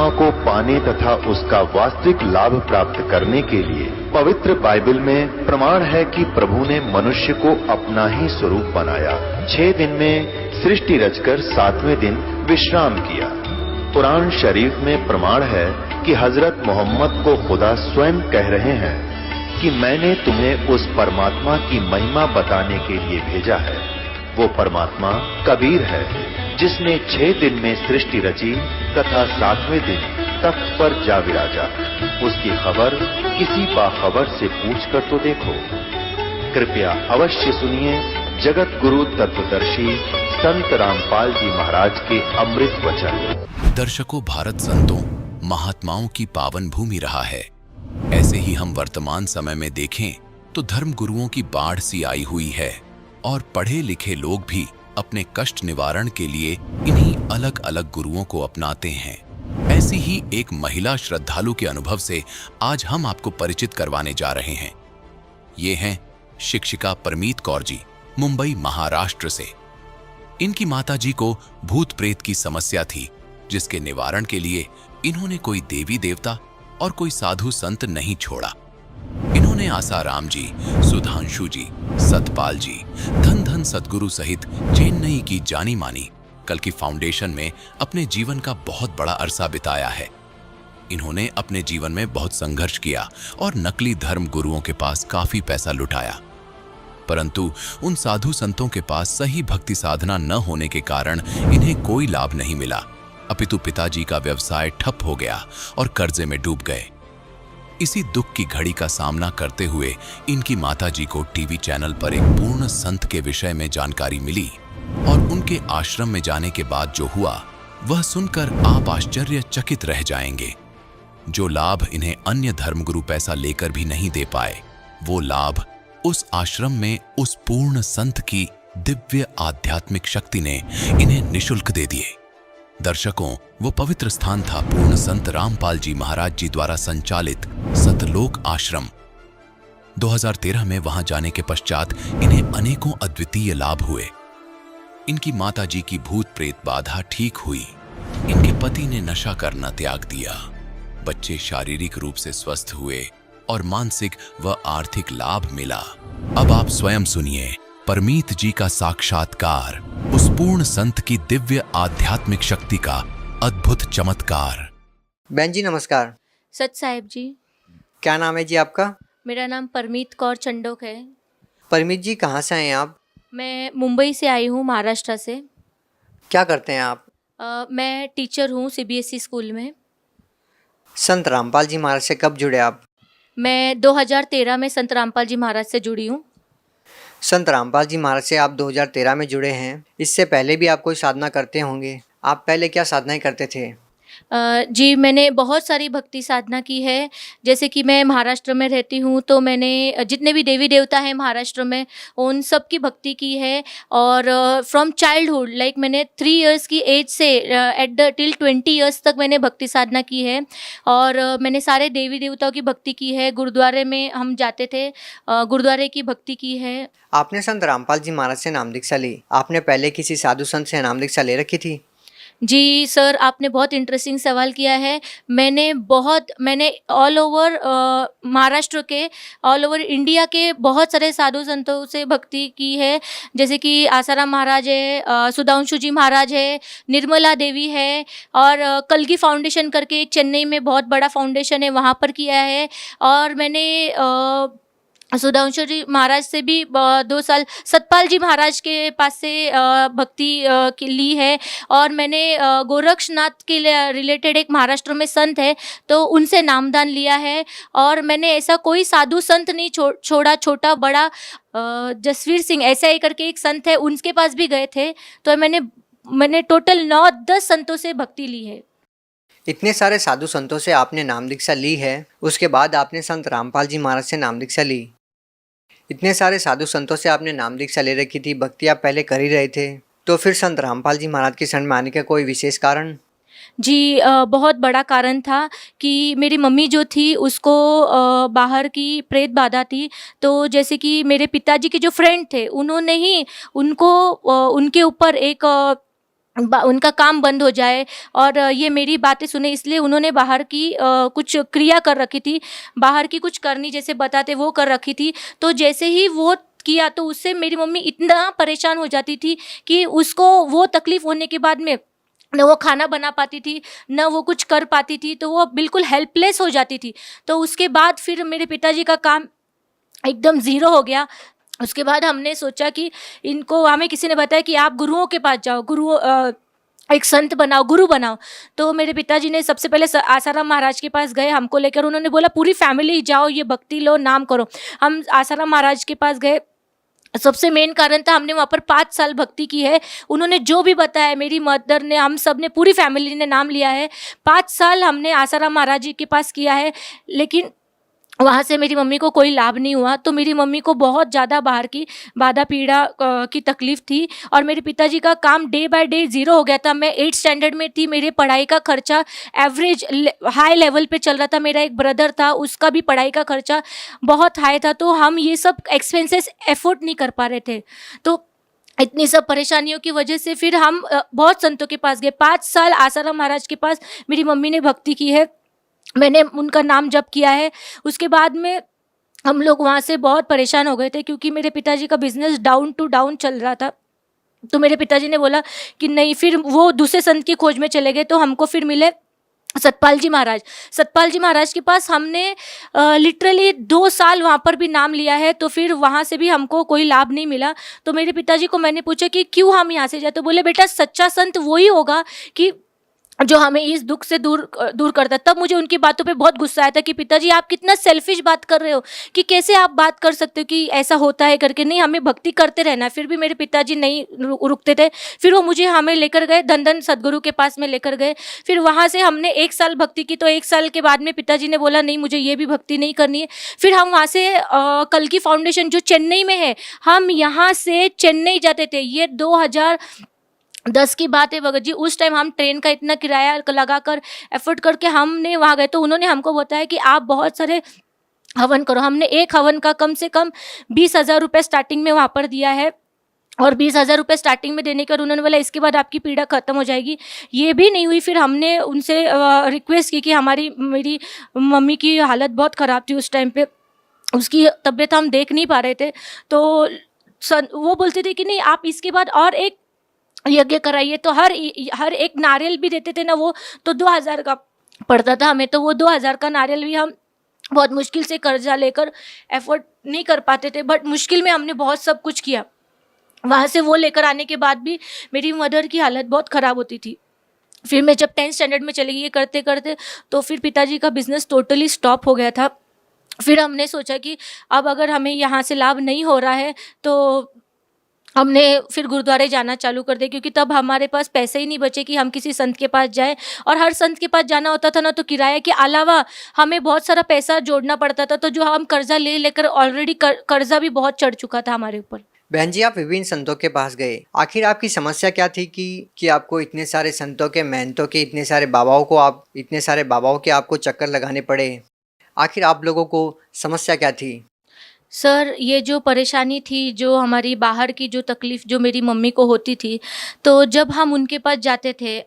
परमात्मा को पाने तथा उसका वास्तविक लाभ प्राप्त करने के लिए पवित्र बाइबल में प्रमाण है कि प्रभु ने मनुष्य को अपना ही स्वरूप बनाया। 6 दिन में सृष्टि रचकर 7वें दिन विश्राम किया। कुरान शरीफ में प्रमाण है कि हजरत मोहम्मद को खुदा स्वयं कह रहे हैं कि मैंने तुम्हें उस परमात्मा की महिमा बताने के लिए भेजा है। वो परमात्मा कबीर है जिसने 6 दिन में सृष्टि रची तथा 7वें दिन तख्त पर जा विराजा। उसकी खबर किसी बाखबर से पूछकर तो देखो। कृपया अवश्य सुनिए जगत गुरु तत्वदर्शी संत रामपाल जी महाराज के अमृत वचन। दर्शकों, भारत संतों महात्माओं की पावन भूमि रहा है। ऐसे ही हम वर्तमान समय में देखें तो धर्म गुरुओं की बाढ़ सी आई हुई है और पढ़े लिखे लोग भी अपने कष्ट निवारण के लिए इन्हीं अलग अलग गुरुओं को अपनाते हैं। ऐसी ही एक महिला श्रद्धालु के अनुभव से आज हम आपको परिचित करवाने जा रहे हैं। ये हैं शिक्षिका परमीत कौर जी, मुंबई महाराष्ट्र से। इनकी माताजी को भूत प्रेत की समस्या थी, जिसके निवारण के लिए इन्होंने कोई देवी देवता और कोई साधु संत नहीं छोड़ा। इन्होंने आसाराम जी, सुधांशु जी, सतपाल जी, धन धन सद्गुरु सहित चेन्नई की जानी मानी कल्कि फाउंडेशन में अपने जीवन का बहुत बड़ा अरसा बिताया है। इन्होंने अपने जीवन में बहुत संघर्ष किया और नकली धर्म गुरुओं के पास काफी पैसा लुटाया, परंतु उन साधु संतों के पास सही भक्ति साधना न होने के कारण इन्हें कोई लाभ नहीं मिला, अपितु पिताजी का व्यवसाय ठप हो गया और कर्जे में डूब गए। इसी दुख की घड़ी का सामना करते हुए इनकी माताजी को टीवी चैनल पर एक पूर्ण संत के विषय में जानकारी मिली और उनके आश्रम में जाने के बाद जो हुआ वह सुनकर आप आश्चर्यचकित रह जाएंगे। जो लाभ इन्हें अन्य धर्मगुरु पैसा लेकर भी नहीं दे पाए, वो लाभ उस आश्रम में उस पूर्ण संत की दिव्य आध्यात्मिक शक्ति ने इन्हें निशुल्क दे दिए। दर्शकों, वो पवित्र स्थान था पूर्ण संत रामपाल जी महाराज जी द्वारा संचालित सतलोक आश्रम। 2013 में वहां जाने के पश्चात इन्हें अनेकों अद्वितीय लाभ हुए। इनकी माताजी की भूत प्रेत बाधा ठीक हुई, इनके पति ने नशा करना त्याग दिया, बच्चे शारीरिक रूप से स्वस्थ हुए और मानसिक व आर्थिक लाभ मिला। अब आप स्वयं सुनिए परमीत जी का साक्षात्कार, उस पूर्ण संत की दिव्य आध्यात्मिक शक्ति का अद्भुत चमत्कार। बहन जी नमस्कार। सच साहिब जी। क्या नाम है जी आपका? मेरा नाम परमीत कौर चंडोक है। परमीत जी कहाँ से हैं आप? मैं मुंबई से आई हूँ, महाराष्ट्र से। क्या करते हैं आप? मैं टीचर हूँ सीबीएसई स्कूल में। संत रामपाल जी महाराज से कब जुड़े आप? मैं 2013 में संत रामपाल जी महाराज से जुड़ी हूँ। संत रामपाल जी महाराज से आप 2013 में जुड़े हैं। इससे पहले भी आप कोई साधना करते होंगे। आप पहले क्या साधनाएं करते थे? जी, मैंने बहुत सारी भक्ति साधना की है। जैसे कि मैं महाराष्ट्र में रहती हूँ, तो मैंने जितने भी देवी देवता हैं महाराष्ट्र में, उन सब की भक्ति की है। और फ्रॉम चाइल्डहुड, लाइक मैंने 3 इयर्स की एज से टिल 20 इयर्स तक मैंने भक्ति साधना की है। और मैंने सारे देवी देवताओं की भक्ति की है। गुरुद्वारे में हम जाते थे, गुरुद्वारे की भक्ति की है। आपने संत रामपाल जी महाराज से नाम दीक्षा ली। आपने पहले किसी साधु संत से नाम दीक्षा ले रखी थी? जी सर, आपने बहुत इंटरेस्टिंग सवाल किया है। मैंने ऑल ओवर महाराष्ट्र के, ऑल ओवर इंडिया के बहुत सारे साधु संतों से भक्ति की है। जैसे कि आसाराम महाराज है, सुधांशु जी महाराज है, निर्मला देवी है, और कल्गी फाउंडेशन करके चेन्नई में बहुत बड़ा फाउंडेशन है, वहाँ पर किया है। और मैंने सुधांशु जी महाराज से भी 2 साल, सतपाल जी महाराज के पास से भक्ति ली है। और मैंने गोरक्षनाथ के रिलेटेड एक महाराष्ट्र में संत है, तो उनसे नामदान लिया है। और मैंने ऐसा कोई साधु संत नहीं छोड़ा, छोटा बड़ा। जसवीर सिंह ऐसा ही करके एक संत है, उनके पास भी गए थे। तो मैंने टोटल 9-10 संतों से भक्ति ली है। इतने सारे साधु संतों से आपने नाम दीक्षा ली है, उसके बाद आपने संत रामपाल जी महाराज से नाम दीक्षा ली। इतने सारे साधु संतों से आपने नाम दीक्षा ले रखी थी, भक्ति आप पहले कर ही रहे थे, तो फिर संत रामपाल जी महाराज के शरण में आने का कोई विशेष कारण? जी, बहुत बड़ा कारण था कि मेरी मम्मी जो थी उसको बाहर की प्रेत बाधा थी। तो जैसे कि मेरे पिताजी के जो फ्रेंड थे, उन्होंने ही उनको उनके ऊपर एक उनका काम बंद हो जाए। और ये मेरी बातें सुने इसलिए उन्होंने बाहर की कुछ क्रिया कर रखी थी, बाहर की कुछ करनी जैसे बताते वो कर रखी थी। तो जैसे ही वो किया तो उससे मेरी मम्मी इतना परेशान हो जाती थी कि उसको वो तकलीफ़ होने के बाद में न वो खाना बना पाती थी, न वो कुछ कर पाती थी, तो वो बिल्कुल हेल्पलेस हो जाती थी। तो उसके बाद फिर मेरे पिताजी का काम एकदम ज़ीरो हो गया। उसके बाद हमने सोचा कि इनको, हमें किसी ने बताया कि आप गुरुओं के पास जाओ, एक संत बनाओ, गुरु बनाओ। तो मेरे पिताजी ने सबसे पहले आसाराम महाराज के पास गए हमको लेकर। उन्होंने बोला पूरी फैमिली जाओ, ये भक्ति लो, नाम करो। हम आसाराम महाराज के पास गए। सबसे मेन कारण था, हमने वहाँ पर 5 साल भक्ति की है। उन्होंने जो भी बताया, मेरी मदर ने, हम सब ने, पूरी फैमिली ने नाम लिया है। 5 साल हमने आसाराम महाराज जी के पास किया है, लेकिन वहाँ से मेरी मम्मी को कोई लाभ नहीं हुआ। तो मेरी मम्मी को बहुत ज़्यादा बाहर की बाधा पीड़ा की तकलीफ़ थी और मेरे पिताजी का काम डे बाय डे ज़ीरो हो गया था। मैं 8th स्टैंडर्ड में थी, मेरे पढ़ाई का खर्चा एवरेज हाई लेवल पे चल रहा था। मेरा एक ब्रदर था, उसका भी पढ़ाई का खर्चा बहुत हाई था। तो हम ये सब एक्सपेंसेस एफोर्ड नहीं कर पा रहे थे। तो इतनी सब परेशानियों की वजह से फिर हम बहुत संतों के पास गए। 5 साल आसाराम महाराज के पास मेरी मम्मी ने भक्ति की है, मैंने उनका नाम जप किया है। उसके बाद में हम लोग वहाँ से बहुत परेशान हो गए थे क्योंकि मेरे पिताजी का बिज़नेस डाउन टू डाउन चल रहा था। तो मेरे पिताजी ने बोला कि नहीं, फिर वो दूसरे संत की खोज में चले गए। तो हमको फिर मिले सतपाल जी महाराज। सतपाल जी महाराज के पास हमने लिटरली 2 साल वहाँ पर भी नाम लिया है। तो फिर वहाँ से भी हमको कोई लाभ नहीं मिला। तो मेरे पिताजी को मैंने पूछा कि क्यों हम यहाँ से जाए। तो बोले बेटा, सच्चा संत वही होगा कि जो हमें इस दुख से दूर करता। तब मुझे उनकी बातों पे बहुत गुस्सा आया था कि पिताजी आप कितना सेल्फिश बात कर रहे हो, कि कैसे आप बात कर सकते हो कि ऐसा होता है करके। नहीं, हमें भक्ति करते रहना है। फिर भी मेरे पिताजी नहीं रुकते थे। फिर वो मुझे हमें लेकर गए, धन सदगुरु के पास में लेकर गए। फिर वहाँ से हमने 1 साल भक्ति की। तो 1 साल के बाद में पिताजी ने बोला नहीं, मुझे ये भी भक्ति नहीं करनी है। फिर हम वहाँ से कल्की फाउंडेशन जो चेन्नई में है, हम यहाँ से चेन्नई जाते थे। ये 2010 की बात है भगत जी। उस टाइम हम ट्रेन का इतना किराया लगाकर एफर्ट करके हमने वहाँ गए। तो उन्होंने हमको बताया कि आप बहुत सारे हवन करो। हमने एक हवन का कम से कम 20,000 रुपये स्टार्टिंग में वहाँ पर दिया है। और 20,000 रुपये स्टार्टिंग में देने के बाद उन्होंने बोला इसके बाद आपकी पीड़ा खत्म हो जाएगी। ये भी नहीं हुई। फिर हमने उनसे रिक्वेस्ट की कि मेरी मम्मी की हालत बहुत ख़राब थी उस टाइम पे, उसकी तबीयत हम देख नहीं पा रहे थे। तो वो बोलते थे कि नहीं, आप इसके बाद और एक यज्ञ कराइए। तो हर एक नारियल भी देते थे ना, वो तो 2,000 का पड़ता था हमें। तो वो 2,000 का नारियल भी हम बहुत मुश्किल से कर्जा लेकर एफोर्ड नहीं कर पाते थे। बट मुश्किल में हमने बहुत सब कुछ किया। वहाँ से वो लेकर आने के बाद भी मेरी मदर की हालत बहुत ख़राब होती थी। फिर मैं जब 10th स्टैंडर्ड में चली गई, ये करते करते तो फिर पिताजी का बिज़नेस टोटली स्टॉप हो गया था। फिर हमने सोचा कि अब अगर हमें यहाँ से लाभ नहीं हो रहा है तो हमने फिर गुरुद्वारे जाना चालू कर दिया, क्योंकि तब हमारे पास पैसे ही नहीं बचे कि हम किसी संत के पास जाएं। और हर संत के पास जाना होता था ना, तो किराए के अलावा हमें बहुत सारा पैसा जोड़ना पड़ता था। तो जो हम कर्जा लेकर ऑलरेडी कर्जा भी बहुत चढ़ चुका था हमारे ऊपर। बहन जी, आप विभिन्न संतों के पास गए, आखिर आपकी समस्या क्या थी कि आपको इतने सारे संतों के, महंतों के, इतने सारे बाबाओं के आपको चक्कर लगाने पड़े? आखिर आप लोगों को समस्या क्या थी? सर, ये जो परेशानी थी, जो हमारी बाहर की जो तकलीफ़ जो मेरी मम्मी को होती थी, तो जब हम उनके पास जाते थे,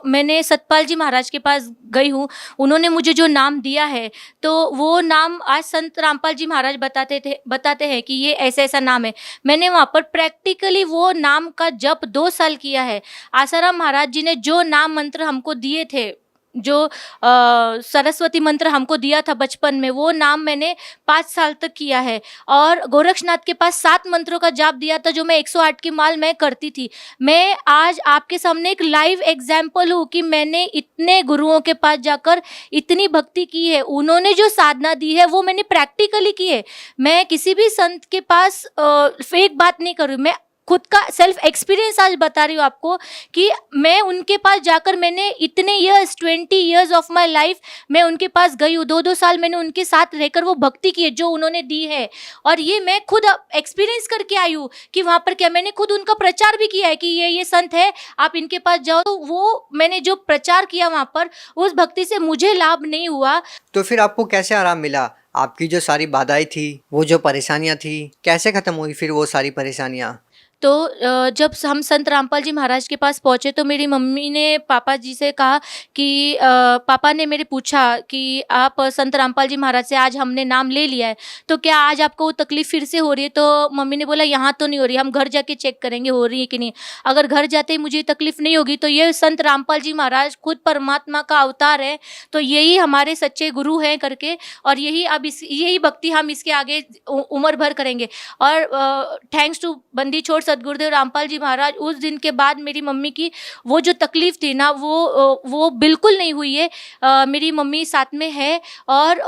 मैंने सतपाल जी महाराज के पास गई हूँ। उन्होंने मुझे जो नाम दिया है, तो वो नाम आज संत रामपाल जी महाराज बताते हैं कि ये ऐसा नाम है। मैंने वहाँ पर प्रैक्टिकली वो नाम का जप 2 साल किया है। आसाराम महाराज जी ने जो नाम मंत्र हमको दिए थे, जो सरस्वती मंत्र हमको दिया था बचपन में, वो नाम मैंने 5 साल तक किया है। और गोरक्षनाथ के पास 7 मंत्रों का जाप दिया था, जो मैं 108 की माल मैं करती थी। मैं आज आपके सामने एक लाइव एग्जाम्पल हूँ कि मैंने इतने गुरुओं के पास जाकर इतनी भक्ति की है। उन्होंने जो साधना दी है वो मैंने प्रैक्टिकली की है। मैं किसी भी संत के पास फेक बात नहीं कर रही हूँ, मैं खुद का सेल्फ एक्सपीरियंस आज बता रही हूँ आपको कि मैं उनके पास जाकर मैंने इतने years, 20 years of my life मैं उनके पास गई हूँ। 2-2 साल मैंने उनके साथ रहकर वो भक्ति की है जो उन्होंने दी है। और ये मैं खुद एक्सपीरियंस करके आई हूँ कि वहाँ पर क्या, मैंने खुद उनका प्रचार भी किया है कि ये संत है, आप इनके पास जाओ। तो वो मैंने जो प्रचार किया वहाँ पर, उस भक्ति से मुझे लाभ नहीं हुआ। तो फिर आपको कैसे आराम मिला? आपकी जो सारी बाधाएं थी, वो जो परेशानियाँ थी, कैसे ख़त्म हुई फिर वो सारी परेशानियाँ? तो जब हम संत रामपाल जी महाराज के पास पहुँचे तो मेरी मम्मी ने पापा जी से कहा कि पापा ने मेरे पूछा कि आप संत रामपाल जी महाराज से आज हमने नाम ले लिया है, तो क्या आज आपको वो तकलीफ़ फिर से हो रही है? तो मम्मी ने बोला यहाँ तो नहीं हो रही, हम घर जाके चेक करेंगे हो रही है कि नहीं। अगर घर जाते ही मुझे ये तकलीफ़ नहीं होगी तो ये संत रामपाल जी महाराज खुद परमात्मा का अवतार है, तो यही हमारे सच्चे गुरु हैं करके, और यही भक्ति हम इसके आगे उम्र भर करेंगे। और थैंक्स टू बंदी छोड़ सदगुरुदेव रामपाल जी महाराज, उस दिन के बाद मेरी मम्मी की वो जो तकलीफ़ थी ना वो बिल्कुल नहीं हुई है। मेरी मम्मी साथ में है और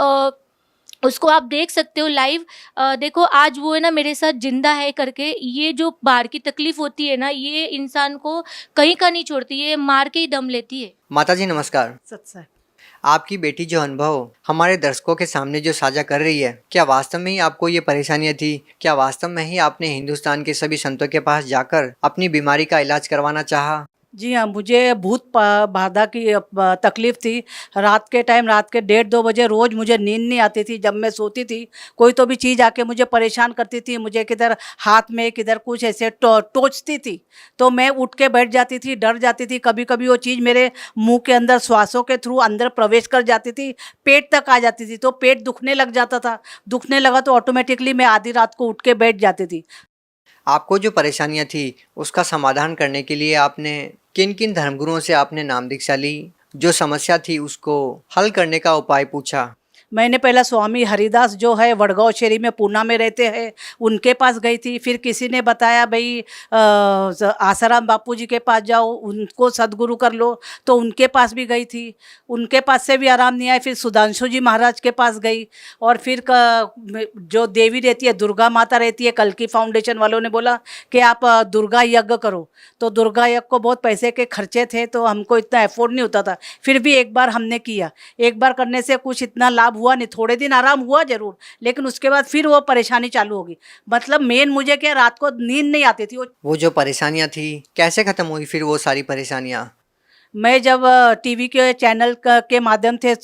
उसको आप देख सकते हो लाइव। देखो आज वो है ना मेरे साथ जिंदा है करके। ये जो बाहर की तकलीफ होती है ना, ये इंसान को कहीं का नहीं छोड़ती, ये मार के ही दम लेती है। माता जी नमस्कार। सत्संग। आपकी बेटी जो अनुभव हमारे दर्शकों के सामने जो साझा कर रही है, क्या वास्तव में ही आपको ये परेशानियां थी? क्या वास्तव में ही आपने हिंदुस्तान के सभी संतों के पास जाकर अपनी बीमारी का इलाज करवाना चाहा? जी हाँ, मुझे भूत बाधा की तकलीफ थी। रात के टाइम, रात के 1:30-2 बजे रोज़ मुझे नींद नहीं आती थी। जब मैं सोती थी कोई तो भी चीज़ आके मुझे परेशान करती थी, मुझे किधर हाथ में किधर कुछ ऐसे टोचती थी, तो मैं उठ के बैठ जाती थी, डर जाती थी। कभी कभी वो चीज़ मेरे मुंह के अंदर श्वासों के थ्रू अंदर प्रवेश कर जाती थी, पेट तक आ जाती थी, तो पेट दुखने लग जाता था। दुखने लगा तो ऑटोमेटिकली मैं आधी रात को उठ के बैठ जाती थी। आपको जो परेशानियां थी उसका समाधान करने के लिए आपने किन किन धर्मगुरुओं से आपने नाम दीक्षा ली? जो समस्या थी उसको हल करने का उपाय पूछा? मैंने पहला स्वामी हरिदास जो है वडगांव शहरी में, पूना में रहते हैं, उनके पास गई थी। फिर किसी ने बताया भाई आसाराम बापू जी के पास जाओ, उनको सदगुरु कर लो, तो उनके पास भी गई थी। उनके पास से भी आराम नहीं आया। फिर सुधांशु जी महाराज के पास गई, और फिर जो देवी रहती है, दुर्गा माता रहती है, कल्की फाउंडेशन वालों ने बोला कि आप दुर्गा यज्ञ करो। तो दुर्गा यज्ञ को बहुत पैसे के खर्चे थे, तो हमको इतना अफोर्ड नहीं होता था। फिर भी एक बार हमने किया। एक बार करने से कुछ इतना लाभ हुआ नहीं, थोड़े दिन आराम हुआ जरूर, लेकिन उसके बाद फिर वो परेशानी चालू होगी। मतलब मेन मुझे क्या, रात को नींद नहीं आती थी। वो जो परेशानियां थी कैसे खत्म हुई फिर वो सारी परेशानियां? मैं जब टीवी के चैनल के माध्यम से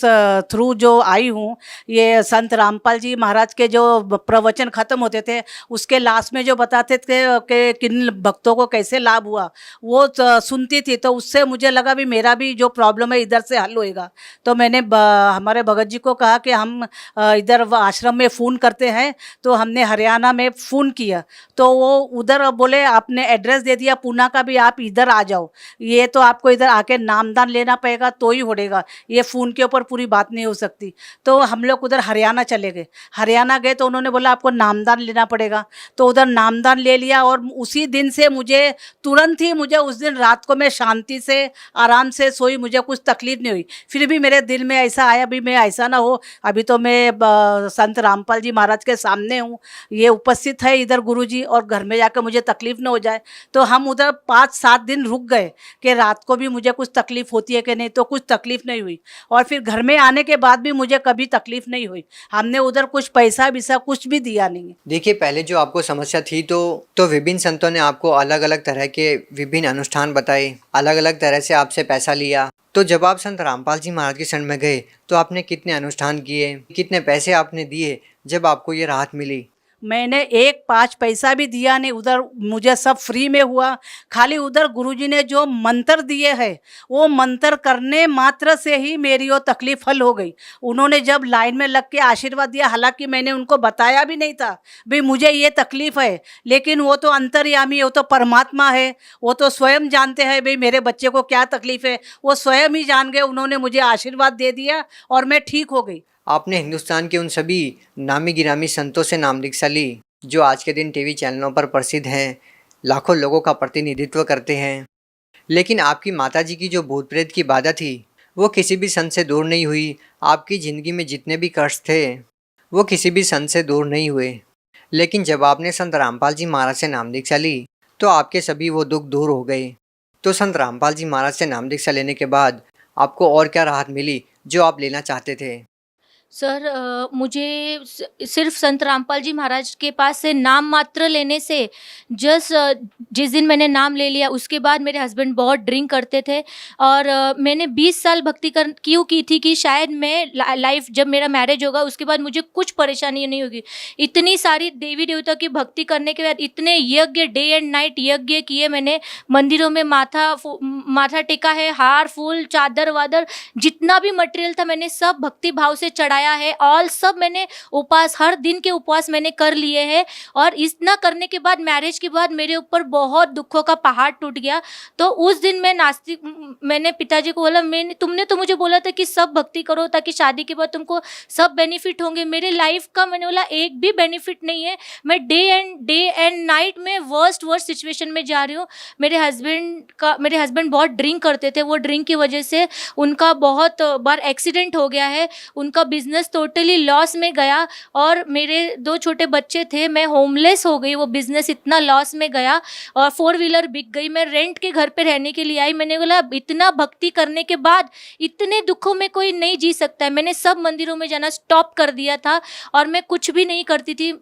थ्रू जो आई हूँ, ये संत रामपाल जी महाराज के जो प्रवचन ख़त्म होते थे, उसके लास्ट में जो बताते थे कि किन भक्तों को कैसे लाभ हुआ, वो सुनती थी। तो उससे मुझे लगा भी मेरा भी जो प्रॉब्लम है इधर से हल होएगा। तो मैंने हमारे भगत जी को कहा कि हम इधर आश्रम में फ़ोन करते हैं। तो हमने हरियाणा में फ़ोन किया, तो वो उधर बोले आपने एड्रेस दे दिया पूना का भी, आप इधर आ जाओ, ये तो आपको इधर आके नामदान लेना पड़ेगा तो ही होगा, ये फ़ोन के ऊपर पूरी बात नहीं हो सकती। तो हम लोग उधर हरियाणा चले गए। हरियाणा गए तो उन्होंने बोला आपको नामदान लेना पड़ेगा, तो उधर नामदान ले लिया। और उसी दिन से मुझे तुरंत ही, मुझे उस दिन रात को मैं शांति से आराम से सोई, मुझे कुछ तकलीफ नहीं हुई। फिर भी मेरे दिल में ऐसा आया भी मैं ऐसा ना हो, अभी तो मैं संत रामपाल जी महाराज के सामने हूँ, ये उपस्थित है इधर गुरु जी, और घर में जाकर मुझे तकलीफ ना हो जाए। तो हम उधर 5-7 दिन रुक गए कि रात को भी मुझे कुछ तकलीफ होती है कि नहीं, तो कुछ तकलीफ नहीं हुई। और फिर घर में आने के बाद भी मुझे कभी तकलीफ नहीं हुई। हमने उधर कुछ पैसा विसा कुछ भी दिया नहीं। देखिए, पहले जो आपको समस्या थी तो विभिन्न संतों ने आपको अलग अलग तरह के विभिन्न अनुष्ठान बताए, अलग अलग तरह से आपसे पैसा लिया। तो जब आप संत रामपाल जी महाराज के शरण में गए तो आपने कितने अनुष्ठान किए, कितने पैसे आपने दिए जब आपको ये राहत मिली? मैंने 1 पैसा भी दिया नहीं, उधर मुझे सब फ्री में हुआ। खाली उधर गुरुजी ने जो मंत्र दिए हैं, वो मंत्र करने मात्र से ही मेरी वो तकलीफ हल हो गई। उन्होंने जब लाइन में लग के आशीर्वाद दिया, हालांकि मैंने उनको बताया भी नहीं था भाई मुझे ये तकलीफ है, लेकिन वो तो अंतर्यामी है, वो तो परमात्मा है, वो तो स्वयं जानते हैं भाई मेरे बच्चे को क्या तकलीफ है, वो स्वयं ही जान गए। उन्होंने मुझे आशीर्वाद दे दिया और मैं ठीक हो गई। आपने हिंदुस्तान के उन सभी नामी गिरामी संतों से नाम दीक्षा ली जो आज के दिन टीवी चैनलों पर प्रसिद्ध हैं, लाखों लोगों का प्रतिनिधित्व करते हैं, लेकिन आपकी माताजी की जो भूत प्रेत की बाधा थी वो किसी भी संत से दूर नहीं हुई। आपकी ज़िंदगी में जितने भी कष्ट थे वो किसी भी संत से दूर नहीं हुए। लेकिन जब आपने संत रामपाल जी महाराज से नाम दीक्षा ली तो आपके सभी वो दुख दूर हो गए। तो संत रामपाल जी महाराज से नाम दीक्षा लेने के बाद आपको और क्या राहत मिली जो आप लेना चाहते थे? सर मुझे सिर्फ संत रामपाल जी महाराज के पास से नाम मात्र लेने से जिस दिन मैंने नाम ले लिया उसके बाद मेरे हस्बैंड बहुत ड्रिंक करते थे और मैंने 20 साल भक्ति क्यों की थी कि शायद मैं लाइफ जब मेरा मैरिज होगा उसके बाद मुझे कुछ परेशानी नहीं होगी। इतनी सारी देवी देवता की भक्ति करने के बाद इतने यज्ञ डे एंड नाइट यज्ञ किए मैंने, मंदिरों में माथा टेका है, हार फूल चादर वादर जितना भी मटेरियल था मैंने सब भक्ति भाव से चढ़ाया है। ऑल सब मैंने उपवास हर दिन के उपवास मैंने कर लिए हैं और इतना करने के बाद मैरिज के बाद मेरे ऊपर बहुत दुखों का पहाड़ टूट गया। तो उस दिन मैंने पिताजी को बोला, तुमने तो मुझे बोला था कि सब भक्ति करो ताकि शादी के बाद तुमको सब बेनिफिट होंगे। मेरे लाइफ का मैंने बोला एक भी बेनिफिट नहीं है। मैं डे एंड नाइट में वर्स्ट सिचुएशन में जा रही हूँ। मेरे हस्बैंड बहुत ड्रिंक करते थे। वो ड्रिंक की वजह से उनका बहुत बार एक्सीडेंट हो गया है। उनका बिजनेस टोटली लॉस में गया और मेरे 2 छोटे बच्चे थे। मैं होमलेस हो गई, वो बिजनेस इतना लॉस में गया और 4 व्हीलर बिक गई। मैं रेंट के घर पे रहने के लिए आई। मैंने बोला इतना भक्ति करने के बाद इतने दुखों में कोई नहीं जी सकता है। मैंने सब मंदिरों में जाना स्टॉप कर दिया था और मैं कुछ भी नहीं करती थी।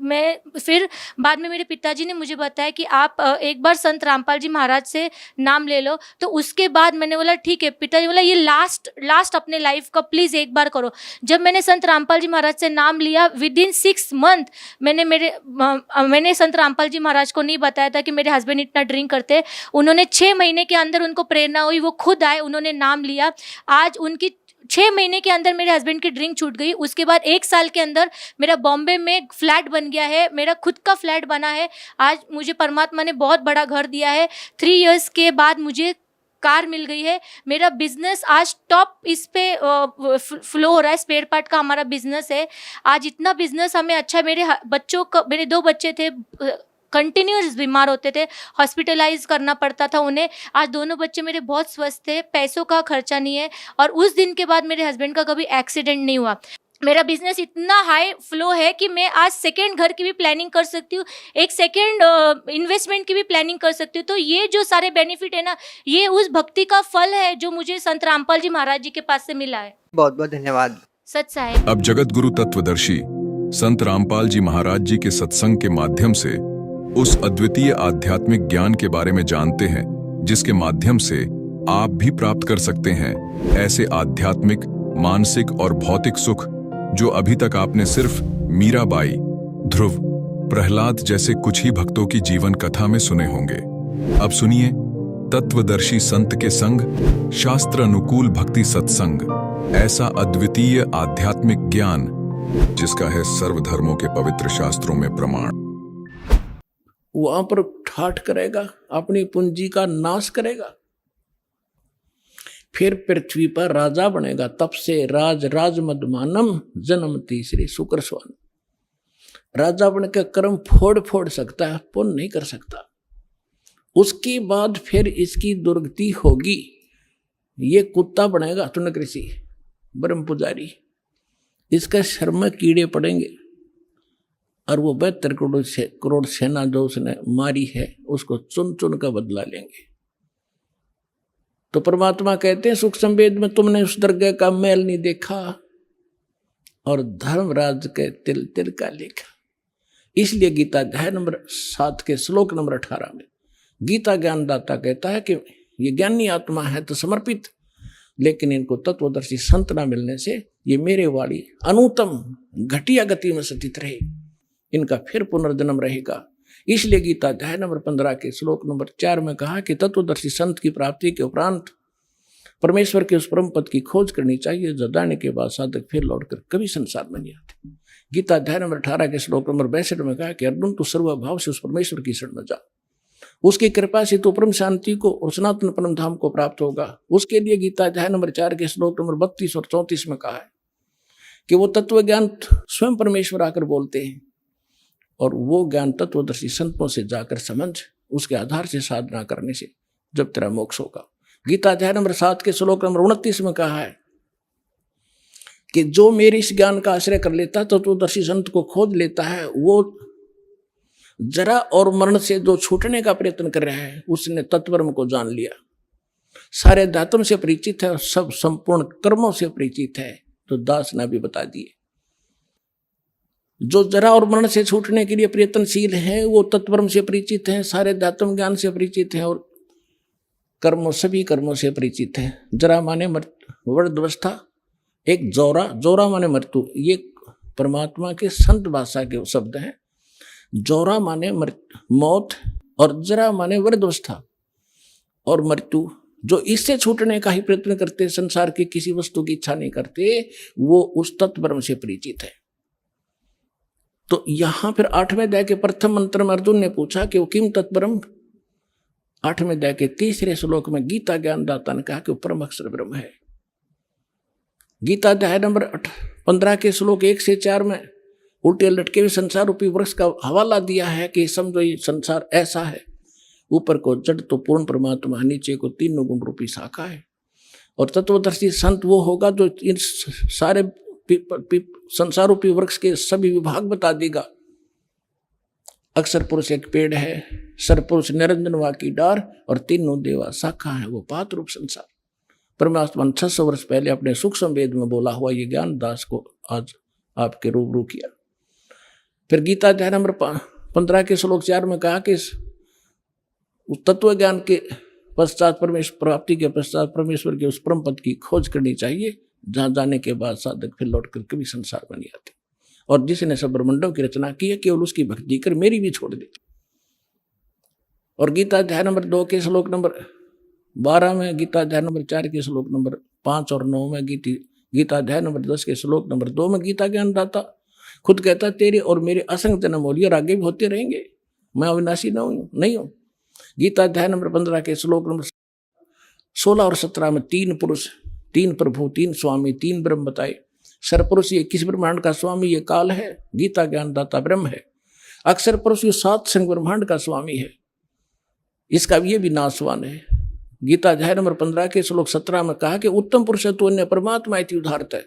फिर बाद में मेरे पिताजी ने मुझे बताया कि आप एक बार संत रामपाल जी महाराज से नाम ले लो। तो उसके बाद मैंने बोला ठीक है। पिताजी बोला ये लास्ट अपने लाइफ का प्लीज़ एक बार करो। जब मैंने संत रामपाल जी महाराज से नाम लिया विदिन 6 मंथ मैंने संत रामपाल जी महाराज को नहीं बताया था कि मेरे हस्बैंड इतना ड्रिंक करते। उन्होंने 6 महीने के अंदर उनको प्रेरणा हुई, वो खुद आए, उन्होंने नाम लिया। आज उनकी 6 महीने के अंदर मेरे हस्बैंड की ड्रिंक छूट गई। उसके बाद 1 साल के अंदर मेरा बॉम्बे में फ्लैट बन गया है, मेरा खुद का फ्लैट बना है। आज मुझे परमात्मा ने बहुत बड़ा घर दिया है। 3 इयर्स के बाद मुझे कार मिल गई है। मेरा बिजनेस आज टॉप इस पे फ्लो हो रहा है। स्पेयर पार्ट का हमारा बिजनेस है। आज इतना बिजनेस हमें अच्छा। मेरे 2 बच्चे थे, कंटिन्यूस बीमार होते थे, हॉस्पिटलाइज करना पड़ता था उन्हें। आज दोनों बच्चे मेरे बहुत स्वस्थ थे, पैसों का खर्चा नहीं है और उस दिन के बाद मेरे हस्बैंड का कभी एक्सीडेंट नहीं हुआ। मेरा बिजनेस इतना हाई फ्लो है कि मैं आज सेकेंड घर की भी प्लानिंग कर सकती हूँ, एक सेकेंड इन्वेस्टमेंट की भी प्लानिंग कर सकती हूँ। तो ये जो सारे बेनिफिट है ना, ये उस भक्ति का फल है जो मुझे संत रामपाल जी महाराज जी के पास से मिला है। बहुत बहुत धन्यवाद। सच साहेब। अब जगत गुरु तत्वदर्शी संत रामपाल जी महाराज जी के सत्संग के माध्यम से उस अद्वितीय आध्यात्मिक ज्ञान के बारे में जानते हैं जिसके माध्यम से आप भी प्राप्त कर सकते हैं ऐसे आध्यात्मिक, मानसिक और भौतिक सुख जो अभी तक आपने सिर्फ मीराबाई, ध्रुव, प्रहलाद जैसे कुछ ही भक्तों की जीवन कथा में सुने होंगे। अब सुनिए तत्वदर्शी संत के संग शास्त्र अनुकूल भक्ति सत्संग, ऐसा अद्वितीय आध्यात्मिक ज्ञान जिसका है सर्वधर्मों के पवित्र शास्त्रों में प्रमाण। वहां पर ठाठ करेगा, अपनी पूंजी का नाश करेगा, फिर पृथ्वी पर राजा बनेगा। तब से राज मदमानम जन्म तीसरे शुक्र स्वान। राजा बन के कर्म फोड़ सकता है, पुण्य नहीं कर सकता। उसके बाद फिर इसकी दुर्गति होगी। ये कुत्ता बनेगा, तुनक ऋषि, ब्रह्म पुजारी, इसका शर में कीड़े पड़ेंगे और वो 72 करोड़ सेना जो उसने मारी है उसको चुन चुन का बदला लेंगे। तो परमात्मा कहते हैं सुख संवेद में तुमने उस दरगाह का मैल नहीं देखा और धर्मराज के तिल तिल का लेखा। इसलिए गीता अध्याय नंबर 7 के श्लोक नंबर 18 में गीता ज्ञानदाता कहता है कि ये ज्ञानी आत्मा है तो समर्पित, लेकिन इनको तत्वदर्शी संत ना मिलने से ये मेरे वाली अनुत्तम घटिया गति में स्थित रहे, इनका फिर पुनर्जन्म रहेगा। इसलिए गीता अध्याय नंबर 15 के श्लोक नंबर 4 में कहा कि तत्वदर्शी संत की प्राप्ति के उपरांत परमेश्वर के उस परम पद की खोज करनी चाहिए जो जाने के बाद साधक फिर लौटकर कभी संसार में नहीं आते। गीता अध्याय नंबर 18 के श्लोक नंबर 62 में कहा कि अर्जुन तू सर्वभाव से उस परमेश्वर की शरण में जा, उसकी कृपा से तो परम शांति को और सनातन परम धाम को प्राप्त होगा। उसके लिए गीता अध्याय नंबर 4 के श्लोक नंबर 32 और 34 में कहा है कि वो तत्व ज्ञान स्वयं परमेश्वर आकर बोलते हैं और वो ज्ञान तत्वदर्शी संतों से जाकर समझ, उसके आधार से साधना करने से जब तेरा मोक्ष होगा। गीता अध्याय नंबर 7 के श्लोक नंबर 29 में कहा है कि जो मेरे इस ज्ञान का आश्रय कर लेता, तत्वदर्शी संत को खोज लेता है, वो जरा और मरण से जो छूटने का प्रयत्न कर रहा है उसने तत्वरम को जान लिया, सारे धातुओं से परिचित है और सब संपूर्ण कर्मों से परिचित है। तो दास ने भी बता दिए जो जरा और मरण से छूटने के लिए प्रयत्नशील हैं, वो तत्वब्रह्म से परिचित हैं, सारे अध्यात्म ज्ञान से परिचित हैं और कर्मों सभी कर्मों से परिचित हैं। जरा माने वृद्धावस्था, एक जोरा, जोरा माने मृत्यु, ये परमात्मा के संत भाषा के शब्द हैं। जोरा माने मौत और जरा माने वृद्धावस्था और मृत्यु। जो इससे छूटने का ही प्रयत्न करते, संसार की किसी वस्तु की इच्छा नहीं करते, वो उस तत्वब्रह्म से परिचित है। तो यहां फिर 8वें अध्याय के प्रथम मंत्र में अर्जुन ने पूछा कि वो किम तत्परम। 8वें अध्याय के 3रे श्लोक में गीता ज्ञानदाता ने कहा कि वो परम अक्षर ब्रह्म है। गीता अध्याय नंबर 15 के श्लोक 1 से 4 में उल्टे लटके हुए संसार रूपी वृक्ष का हवाला दिया है कि समझो ये संसार ऐसा है, ऊपर को जड़ तो पूर्ण परमात्मा, नीचे को 3 गुण रूपी शाखा है। और तत्वदर्शी संत वो होगा जो इन सारे संसार रूपी वृक्ष के सभी विभाग बता देगा। अक्षर पुरुष एक पेड़ है, सर पुरुष निरंजन वा की डार और 3 देवा शाखा है, वो पात रूप संसार। परमात्मा ने 600 वर्ष पहले अपने सूक्ष्म वेद में बोला हुआ ये ज्ञान दास को आज आपके रूबरू किया। फिर गीता अध्याय नंबर 15 के श्लोक 4 में कहा कि उस तत्व ज्ञान के पश्चात परमेश्वर प्राप्ति के पश्चात परमेश्वर के उस परम पद की खोज करनी चाहिए, जहां जाने के बाद साधक फिर लौट कर कभी संसार में नहीं आते। और जिसने सब ब्रह्मांडों की रचना की है, केवल उसकी भक्ति कर, मेरी भी छोड़ दे। और गीता अध्याय नंबर 2 के श्लोक नंबर 12 में, गीता अध्याय नंबर 4 के श्लोक नंबर 5 और 9 में, गीता अध्याय नंबर 10 के श्लोक नंबर 2 में गीता ज्ञानदाता खुद कहता तेरे और मेरे असंख्य जन्म हो लिए और आगे भी होते रहेंगे, मैं अविनाशी नहीं हूं। गीता अध्याय नंबर 15 के श्लोक नंबर 16 और 17 में 3 पुरुष, 3 प्रभु, 3 स्वामी, 3 ब्रह्म बताए। सरपुरुष ये किस ब्रह्मांड का स्वामी, ये काल है, गीता ज्ञानदाता ब्रह्म है। अक्षर पुरुष ये 7 संग ब्रह्मांड का स्वामी है, इसका ये भी नाशवान है। गीता अध्याय नंबर 15 के श्लोक 17 में कहा कि उत्तम पुरुष तो अन्य परमात्मा इति उदाहरत है।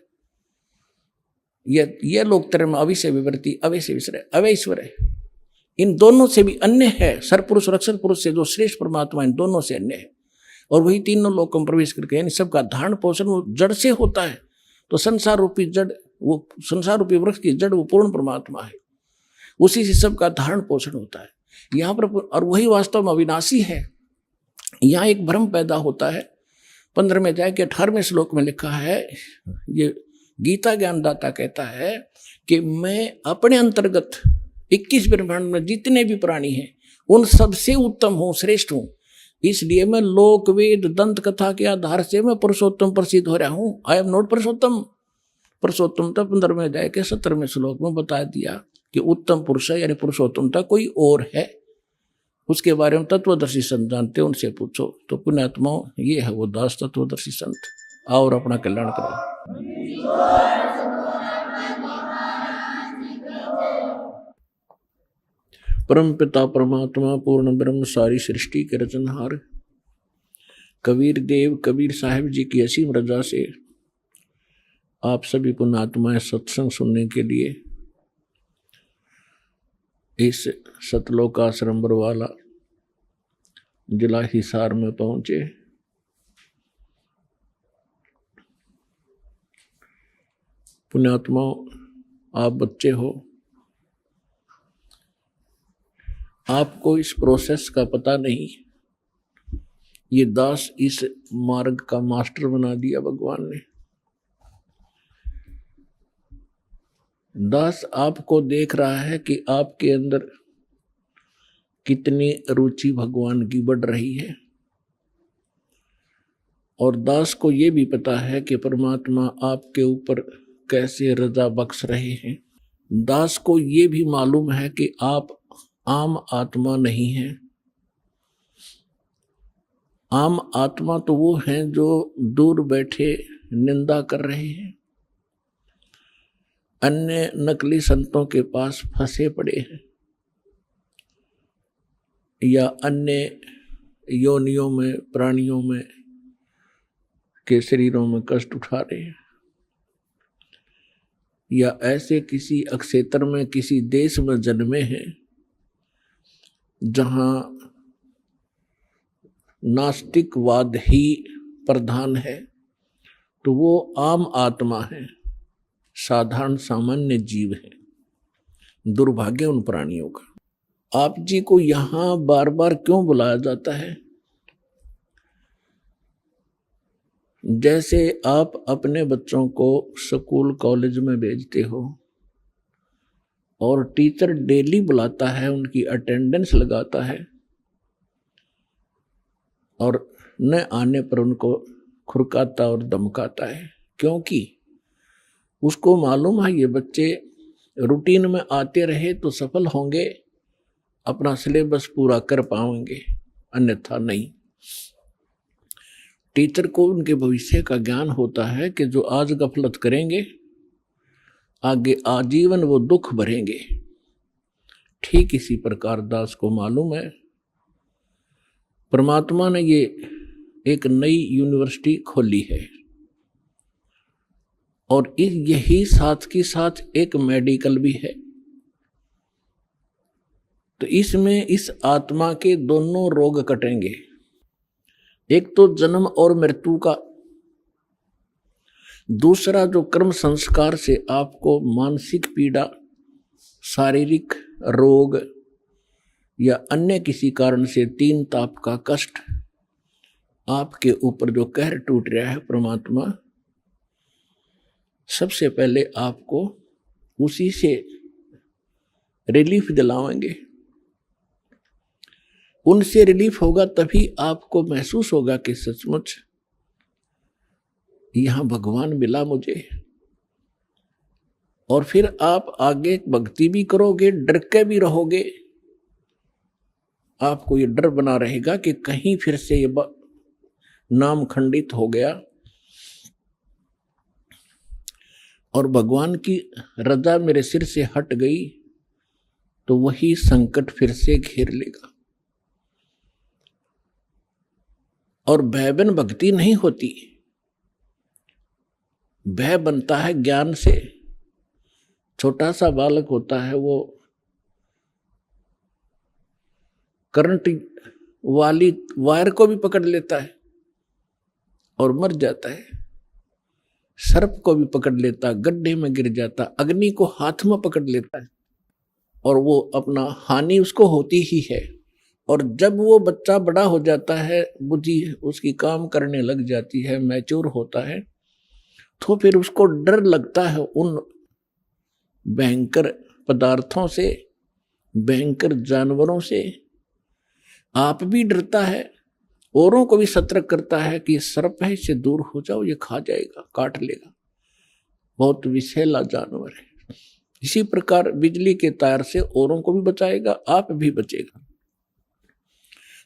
ये लोग तरह में अविषय विवृत्ति, अवैश्य विषय, अवैश्वर है, इन दोनों से भी अन्य है। सरपुरुष और अक्षर पुरुष से जो श्रेष्ठ परमात्मा, इन दोनों से अन्य है। और वही तीनों लोकों में प्रवेश करके, यानी सबका धारण पोषण वो जड़ से होता है। तो संसार रूपी जड़, वो संसार रूपी वृक्ष की जड़ वो पूर्ण परमात्मा है, उसी से सबका धारण पोषण होता है यहाँ पर। और वही वास्तव में अविनाशी है। यहाँ एक भ्रम पैदा होता है। 15वें अध्याय के 18वें श्लोक में लिखा है, ये गीता ज्ञानदाता कहता है कि मैं अपने अंतर्गत 21 ब्रह्मांड में जितने भी प्राणी हैं उन सबसे उत्तम हूँ, श्रेष्ठ हूँ। इसलिए मैं लोक वेद दंत कथा के आधार से मैं पुरुषोत्तम प्रसिद्ध हो रहा हूँ। आई एम नॉट पुरुषोत्तम। पुरुषोत्तमता 15वें अध्याय के 17वें श्लोक में बता दिया कि उत्तम पुरुष है, यानी पुरुषोत्तमता कोई और है। उसके बारे में तत्वदर्शी संत जानते, उनसे पूछो। तो पुण्यात्माओं, ये है वो दास तत्वदर्शी संत। आओ और अपना कल्याण करो। परम पिता परमात्मा पूर्ण ब्रह्म सारी सृष्टि के रचनहार कबीर देव कबीर साहिब जी की असीम रजा से आप सभी पुण्यात्माएं सत्संग सुनने के लिए इस सतलोक आश्रम बरवाला जिला हिसार में पहुंचे। पुण्यात्माओं, आप बच्चे हो, आपको इस प्रोसेस का पता नहीं। ये दास इस मार्ग का मास्टर बना दिया भगवान ने। दास आपको देख रहा है कि आपके अंदर कितनी रुचि भगवान की बढ़ रही है, और दास को ये भी पता है कि परमात्मा आपके ऊपर कैसे रजा बख्श रहे हैं। दास को ये भी मालूम है कि आप आम आत्मा नहीं है। आम आत्मा तो वो हैं जो दूर बैठे निंदा कर रहे हैं, अन्य नकली संतों के पास फंसे पड़े हैं, या अन्य योनियों में, प्राणियों में के शरीरों में कष्ट उठा रहे हैं, या ऐसे किसी अक्षेत्र में, किसी देश में जन्मे हैं जहां नास्तिकवाद ही प्रधान है। तो वो आम आत्मा है, साधारण सामान्य जीव है। दुर्भाग्य उन प्राणियों का। आप जी को यहां बार बार क्यों बुलाया जाता है? जैसे आप अपने बच्चों को स्कूल कॉलेज में भेजते हो और टीचर डेली बुलाता है, उनकी अटेंडेंस लगाता है और न आने पर उनको खुरकाता और धमकाता है, क्योंकि उसको मालूम है ये बच्चे रूटीन में आते रहे तो सफल होंगे, अपना सिलेबस पूरा कर पाएंगे, अन्यथा नहीं। टीचर को उनके भविष्य का ज्ञान होता है कि जो आज गफलत करेंगे आगे आजीवन वो दुख भरेंगे। ठीक इसी प्रकार दास को मालूम है परमात्मा ने ये एक नई यूनिवर्सिटी खोली है और यही साथ के साथ एक मेडिकल भी है। तो इसमें इस आत्मा के दोनों रोग कटेंगे, एक तो जन्म और मृत्यु का, दूसरा जो कर्म संस्कार से आपको मानसिक पीड़ा, शारीरिक रोग या अन्य किसी कारण से तीन ताप का कष्ट आपके ऊपर जो कहर टूट रहा है, परमात्मा सबसे पहले आपको उसी से रिलीफ दिलाएंगे। उनसे रिलीफ होगा तभी आपको महसूस होगा कि सचमुच यहां भगवान मिला मुझे। और फिर आप आगे भक्ति भी करोगे, डर के भी रहोगे। आपको ये डर बना रहेगा कि कहीं फिर से ये नाम खंडित हो गया और भगवान की रजा मेरे सिर से हट गई तो वही संकट फिर से घेर लेगा। और भयबन भक्ति नहीं होती, भय बनता है ज्ञान से। छोटा सा बालक होता है, वो करंट वाली वायर को भी पकड़ लेता है और मर जाता है, सर्प को भी पकड़ लेता, गड्ढे में गिर जाता, अग्नि को हाथ में पकड़ लेता है और वो अपना हानि उसको होती ही है। और जब वो बच्चा बड़ा हो जाता है, बुद्धि उसकी काम करने लग जाती है, मैच्योर होता है, तो फिर उसको डर लगता है उन भयंकर पदार्थों से, भयंकर जानवरों से। आप भी डरता है, औरों को भी सतर्क करता है कि सर्प है, इससे दूर हो जाओ, ये खा जाएगा, काट लेगा, बहुत विषैला जानवर है। इसी प्रकार बिजली के तार से औरों को भी बचाएगा, आप भी बचेगा।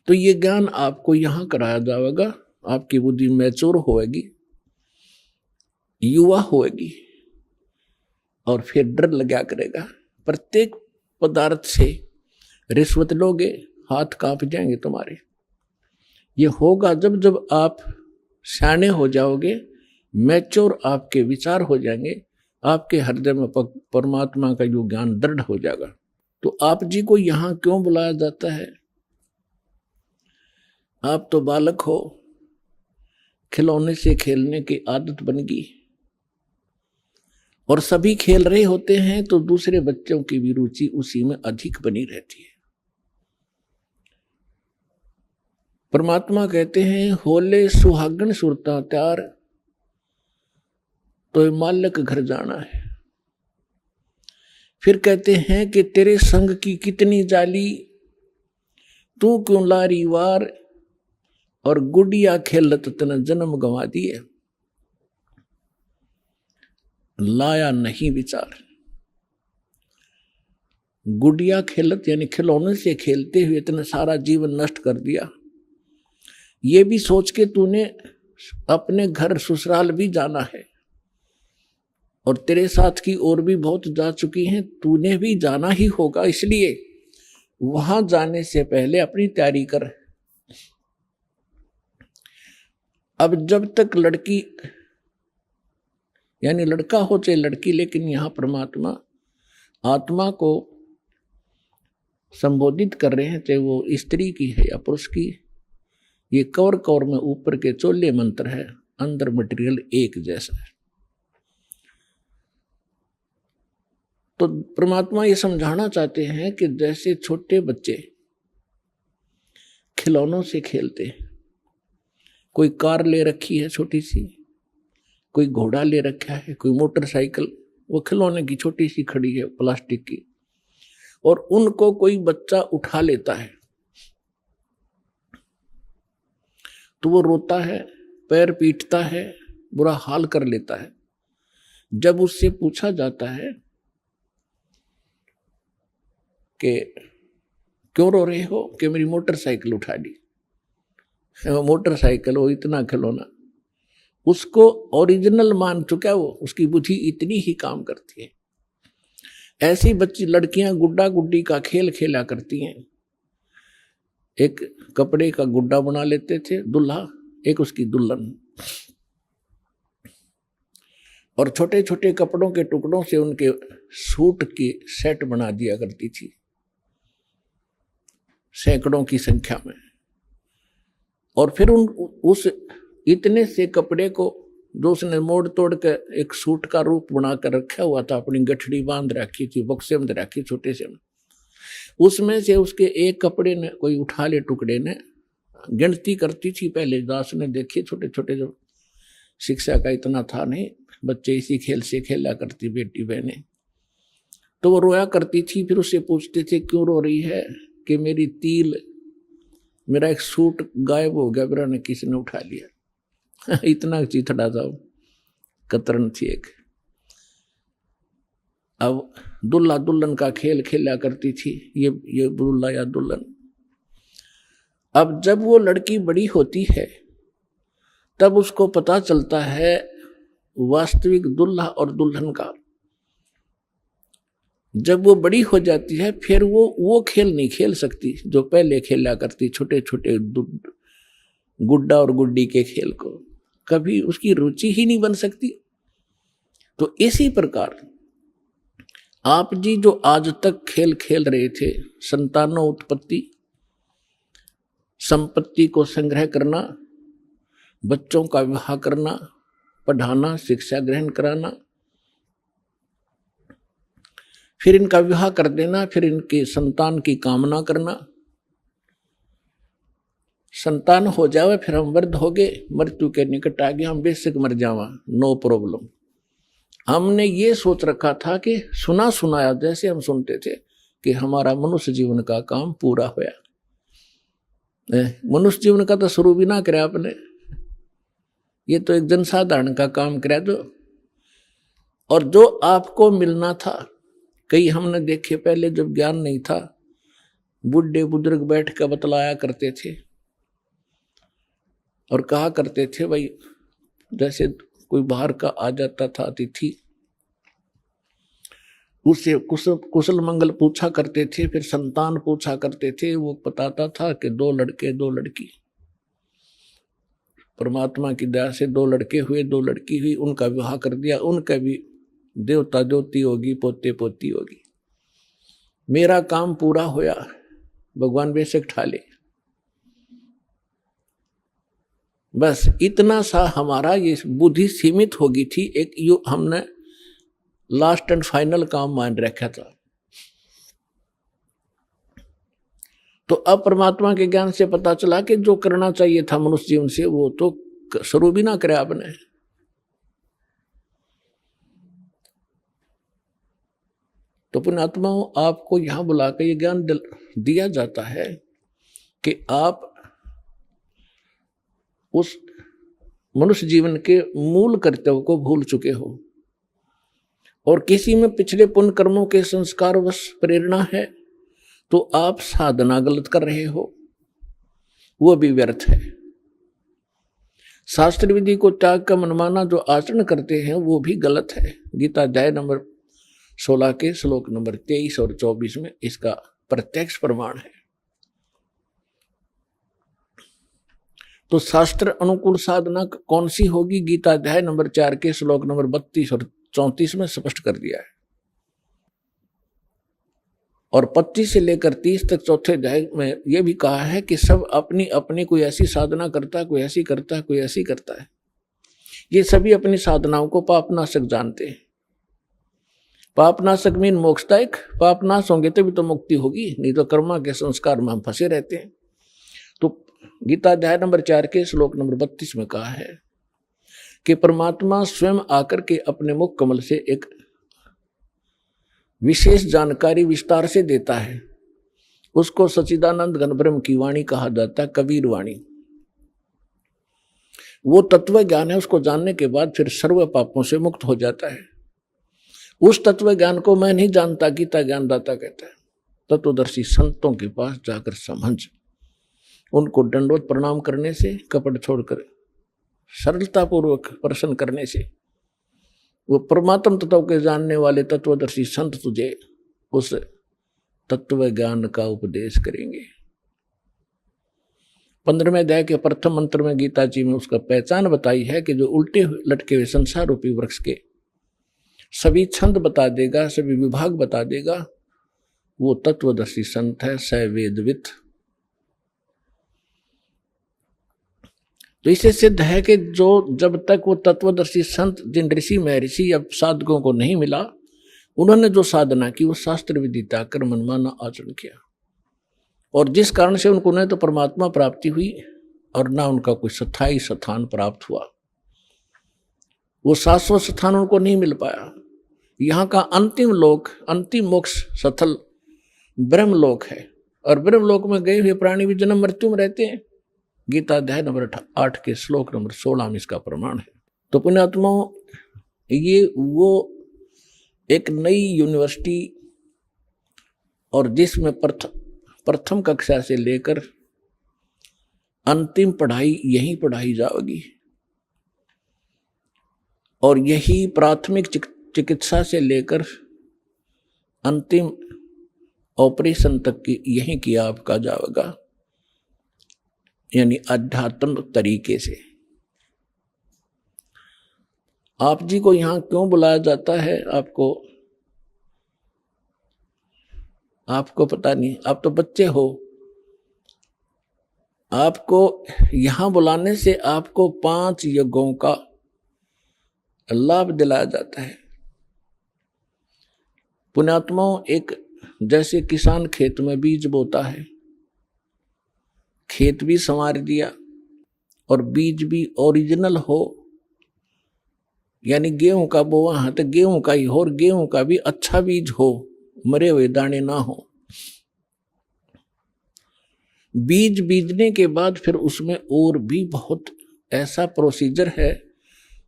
तो ये ज्ञान आपको यहां कराया जाएगा। आपकी बुद्धि मैच्योर होएगी, युवा होएगी और फिर डर लगा करेगा। प्रत्येक पदार्थ से रिश्वत लोगे, हाथ कांप जाएंगे तुम्हारे। ये होगा जब जब आप सियाने हो जाओगे, मैच्योर आपके विचार हो जाएंगे, आपके हृदय में परमात्मा का जो ज्ञान दृढ़ हो जाएगा। तो आप जी को यहां क्यों बुलाया जाता है? आप तो बालक हो, खिलौने से खेलने की आदत बन गई और सभी खेल रहे होते हैं तो दूसरे बच्चों की भी रुचि उसी में अधिक बनी रहती है। परमात्मा कहते हैं होले सुहागन सुरता त्यार, तो मालक घर जाना है। फिर कहते हैं कि तेरे संग की कितनी जाली, तू क्यों लारी वार, और गुड़िया खेलत तना जन्म गंवा दिए। लाया नहीं विचार। गुड़िया खेलत यानी खिलौने से खेलते हुए इतना सारा जीवन नष्ट कर दिया। ये भी सोच के तूने अपने घर ससुराल भी जाना है और तेरे साथ की और भी बहुत जा चुकी हैं, तूने भी जाना ही होगा। इसलिए वहां जाने से पहले अपनी तैयारी कर। अब जब तक लड़की यानी लड़का हो चाहे लड़की, लेकिन यहां परमात्मा आत्मा को संबोधित कर रहे हैं, चाहे वो स्त्री की है या पुरुष की। ये कौर कौर में ऊपर के चोले मंत्र है, अंदर मटेरियल एक जैसा है। तो परमात्मा ये समझाना चाहते हैं कि जैसे छोटे बच्चे खिलौनों से खेलते हैं, कोई कार ले रखी है छोटी सी, कोई घोड़ा ले रखा है, कोई मोटरसाइकिल, वो खिलौने की छोटी सी खड़ी है प्लास्टिक की, और उनको कोई बच्चा उठा लेता है तो वो रोता है, पैर पीटता है, बुरा हाल कर लेता है। जब उससे पूछा जाता है कि क्यों रो रहे हो, कि मेरी मोटरसाइकिल उठा दी, मोटरसाइकिल वो इतना खिलौना, उसको ओरिजिनल मान चुका है वो, उसकी बुद्धि इतनी ही काम करती है। ऐसी बच्ची लड़कियां गुड्डा गुड्डी का खेल खेला करती हैं। एक कपड़े का गुड्डा बना लेते थे दूल्हा, एक उसकी दुल्हन, और छोटे छोटे कपड़ों के टुकड़ों से उनके सूट की सेट बना दिया करती थी सैकड़ों की संख्या में। और फिर उस इतने से कपड़े को जो उसने मोड़ तोड़ कर एक सूट का रूप बनाकर रखा हुआ था, अपनी गठड़ी बांध रखी थी, बक्से में रखी छोटे से, उसमें से उसके एक कपड़े ने कोई उठा ले, टुकड़े ने, गिनती करती थी पहले दास ने देखी, छोटे छोटे, जो शिक्षा का इतना था नहीं, बच्चे इसी खेल से खेला करती बेटी बहनें, तो वो रोया करती थी। फिर उससे पूछते थे क्यों रो रही है, कि मेरी तिल, मेरा एक सूट गायब हो गया, मेरा ने किसी ने उठा लिया। इतना चिथड़ा था, कतरन थी एक। अब दुल्हा दुल्हन का खेल खेला करती थी, ये दुल्हा या दुल्हन। अब जब वो लड़की बड़ी होती है तब उसको पता चलता है वास्तविक दुल्हा और दुल्हन का। जब वो बड़ी हो जाती है फिर वो खेल नहीं खेल सकती जो पहले खेला करती, छोटे छोटे गुड्डा और गुड्डी के खेल को, कभी उसकी रुचि ही नहीं बन सकती। तो इसी प्रकार आप जी जो आज तक खेल खेल रहे थे, संतानों उत्पत्ति, संपत्ति को संग्रह करना, बच्चों का विवाह करना, पढ़ाना, शिक्षा ग्रहण कराना, फिर इनका विवाह कर देना, फिर इनके संतान की कामना करना, संतान हो जावे, फिर हम वृद्ध हो गए, मृत्यु के निकट आ गए, हम बेशक मर जावा, नो प्रॉब्लम। हमने ये सोच रखा था कि सुना सुनाया जैसे हम सुनते थे कि हमारा मनुष्य जीवन का काम पूरा होया। मनुष्य जीवन का तो शुरू भी ना करे आपने, ये तो एक जनसाधारण का काम करे दो। और जो आपको मिलना था, कई हमने देखे पहले जब ज्ञान नहीं था, बुढ़े बुजुर्ग बैठ कर बतलाया करते थे और कहा करते थे, भाई जैसे कोई बाहर का आ जाता था अतिथि, उससे कुशल मंगल पूछा करते थे, फिर संतान पूछा करते थे। वो बताता था कि 2 लड़के 2 लड़की, परमात्मा की दया से 2 लड़के हुए, 2 लड़की हुई, उनका विवाह कर दिया, उनका भी देवता देवती होगी, पोते पोती होगी, मेरा काम पूरा होया, भगवान बेशक ठाले। बस इतना सा हमारा ये बुद्धि सीमित हो गई थी, एक यो हमने लास्ट एंड फाइनल काम मान रखा था। तो अब परमात्मा के ज्ञान से पता चला कि जो करना चाहिए था मनुष्य जीवन से वो तो शुरू भी ना करे आपने। तो पुण्यात्माओं, आपको यहां बुलाकर ये ज्ञान दिया जाता है कि आप उस मनुष्य जीवन के मूल कर्तव्य को भूल चुके हो और किसी में पिछले पुण्य कर्मों के संस्कारवश प्रेरणा है तो आप साधना गलत कर रहे हो, वो भी व्यर्थ है। शास्त्र विधि को त्याग का मनमाना जो आचरण करते हैं वो भी गलत है। गीता अध्याय नंबर 16 के श्लोक नंबर 23 और 24 में इसका प्रत्यक्ष प्रमाण है। तो शास्त्र अनुकूल साधना कौन सी होगी? गीता अध्याय नंबर 4 के श्लोक नंबर 32 और 34 में स्पष्ट कर दिया है। और 25 से लेकर 30 तक चौथे अध्याय में यह भी कहा है कि सब अपनी अपनी कोई ऐसी साधना करता है, कोई ऐसी करता है, कोई ऐसी करता है। ये सभी अपनी साधनाओं को पापनाशक जानते हैं। पापनाशक मीन मोक्षदायक, पापनाश होंगे तभी तो मुक्ति होगी, नहीं तो कर्मा के संस्कार में हम फंसे रहते हैं। तो गीता अध्याय नंबर 4 के श्लोक नंबर 32 में कहा है कि परमात्मा स्वयं आकर के अपने मुख कमल से एक विशेष जानकारी विस्तार से देता है। उसको सच्चिदानंद घन ब्रह्म की वाणी कहा जाता है, कबीर वाणी। वो तत्व ज्ञान है, उसको जानने के बाद फिर सर्व पापों से मुक्त हो जाता है। उस तत्व ज्ञान को मैं नहीं जानता, गीता ज्ञानदाता कहता है। तत्वदर्शी संतों के पास जाकर समझ, उनको दंडवत प्रणाम करने से, कपट छोड़कर सरलतापूर्वक प्रश्न करने से, वो परमात्म तत्व के जानने वाले तत्वदर्शी संत तुझे उस तत्व ज्ञान का उपदेश करेंगे। 15वें अध्याय के प्रथम मंत्र में गीता जी में उसका पहचान बताई है कि जो उल्टे लटके हुए संसार रूपी वृक्ष के सभी छंद बता देगा, सभी विभाग बता देगा, वो तत्वदर्शी संत है, स वेदवित। तो इसे सिद्ध है कि जो जब तक वो तत्वदर्शी संत जिन ऋषि महर्षि या साधकों को नहीं मिला, उन्होंने जो साधना की वो शास्त्र विधि त्यागकर मनमाना आचरण किया, और जिस कारण से उनको न तो परमात्मा प्राप्ति हुई और ना उनका कोई स्थायी स्थान प्राप्त हुआ। वो शाश्वत स्थान उनको नहीं मिल पाया। यहाँ का अंतिम लोक, अंतिम मोक्ष स्थल ब्रह्मलोक है, और ब्रह्मलोक में गए हुए प्राणी भी जन्म मृत्यु में रहते हैं। गीता अध्याय नंबर 8 के श्लोक नंबर 16 में इसका प्रमाण है। तो पुण्यात्माओं, ये वो एक नई यूनिवर्सिटी, और जिसमें प्रथम कक्षा से लेकर अंतिम पढ़ाई यहीं पढ़ाई जाएगी, और यही प्राथमिक चिकित्सा से लेकर अंतिम ऑपरेशन तक की यहीं किया आपका जाएगा, यानी अध्यात्म तरीके से। आप जी को यहां क्यों बुलाया जाता है, आपको पता नहीं, आप तो बच्चे हो। आपको यहां बुलाने से आपको 5 यज्ञों का लाभ दिलाया जाता है। पुण्यात्माओं, एक जैसे किसान खेत में बीज बोता है, खेत भी संवार दिया और बीज भी ओरिजिनल हो, यानी गेहूं का बोआ है तो गेहूं का ही हो, और गेहूं का भी अच्छा बीज हो, मरे हुए दाने ना हो। बीज बीजने के बाद फिर उसमें और भी बहुत ऐसा प्रोसीजर है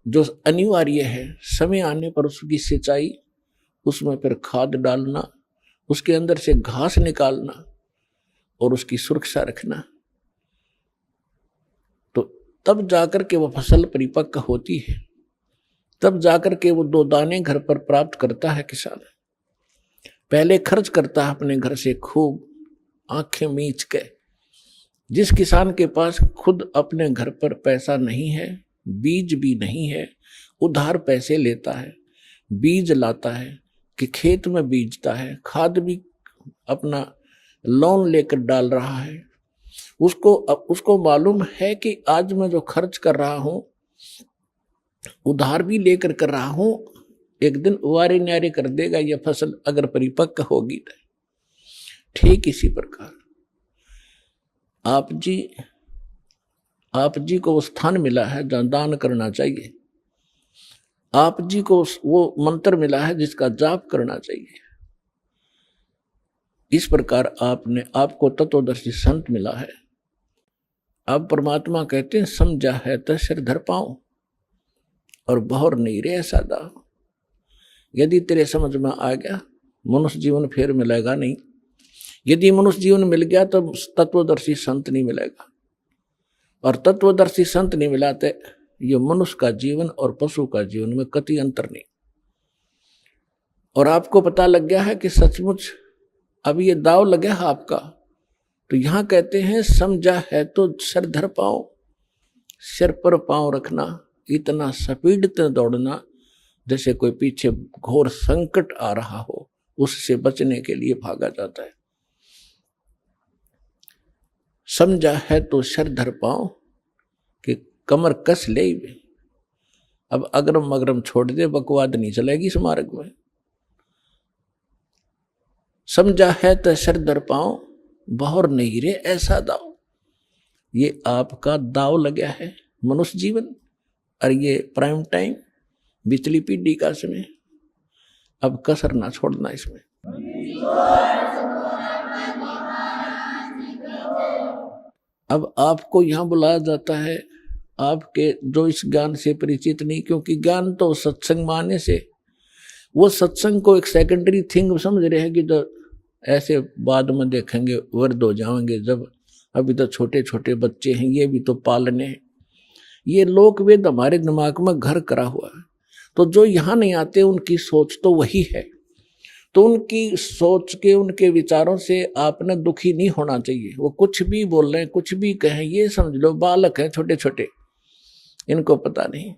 जो अनिवार्य है। समय आने पर उसकी सिंचाई, उसमें फिर खाद डालना, उसके अंदर से घास निकालना और उसकी सुरक्षा रखना, तो तब जाकर के वो फसल परिपक्व होती है, तब जाकर के वो 2 दाने घर पर प्राप्त करता है किसान। पहले खर्च करता है अपने घर से खूब आंखें मीच के। जिस किसान के पास खुद अपने घर पर पैसा नहीं है, बीज भी नहीं है, उधार पैसे लेता है, बीज लाता है कि खेत में बीजता है, खाद भी अपना लोन लेकर डाल रहा है, उसको मालूम है कि आज मैं जो खर्च कर रहा हूं, उधार भी लेकर कर रहा हूं, एक दिन वारे न्यारे कर देगा यह फसल अगर परिपक्व होगी। ठीक इसी प्रकार आप जी को वो स्थान मिला है जहां दान करना चाहिए। आप जी को वो मंत्र मिला है जिसका जाप करना चाहिए। इस प्रकार आपको तत्वदर्शी संत मिला है। अब परमात्मा कहते हैं समझा है तो सिर धर पाऊं और बहुर नहीं रे सादा। यदि तेरे समझ में आ गया, मनुष्य जीवन फिर मिलेगा नहीं। यदि मनुष्य जीवन मिल गया तो तत्वदर्शी संत नहीं मिलेगा, और तत्वदर्शी संत नहीं मिला तो ये मनुष्य का जीवन और पशु का जीवन में कति अंतर नहीं। और आपको पता लग गया है कि सचमुच अब ये दाव लगे है आपका, तो यहां कहते हैं समझा है तो सिर धर पाओ, सिर पर पांव रखना, इतना स्पीड से दौड़ना जैसे कोई पीछे घोर संकट आ रहा हो, उससे बचने के लिए भागा जाता है। समझा है तो सिर धर पाओ कि कमर कस ले। अब अगरम मगरम छोड़ दे, बकवाद नहीं चलेगी इस मार्ग में। समझा है तो सिर दर पाओ, बहुर नहीं रे ऐसा दाव। ये आपका दाव लगा है मनुष्य जीवन, और ये प्राइम टाइम बिचली पीढ़ी का समय, अब कसर ना छोड़ना इसमें। अब आपको यहाँ बुलाया जाता है, आपके जो इस ज्ञान से परिचित नहीं, क्योंकि ज्ञान तो सत्संग माने से, वो सत्संग को एक सेकेंडरी थिंग समझ रहे हैं कि जो ऐसे बाद में देखेंगे, वर्द हो जाएंगे जब, अभी तो छोटे छोटे बच्चे हैं, ये भी तो पालने हैं। ये लोक वेद हमारे दिमाग में घर करा हुआ है, तो जो यहाँ नहीं आते उनकी सोच तो वही है। तो उनकी सोच के, उनके विचारों से आपने दुखी नहीं होना चाहिए। वो कुछ भी बोल रहे हैं, कुछ भी कहें, ये समझ लो बालक हैं छोटे छोटे, इनको पता नहीं।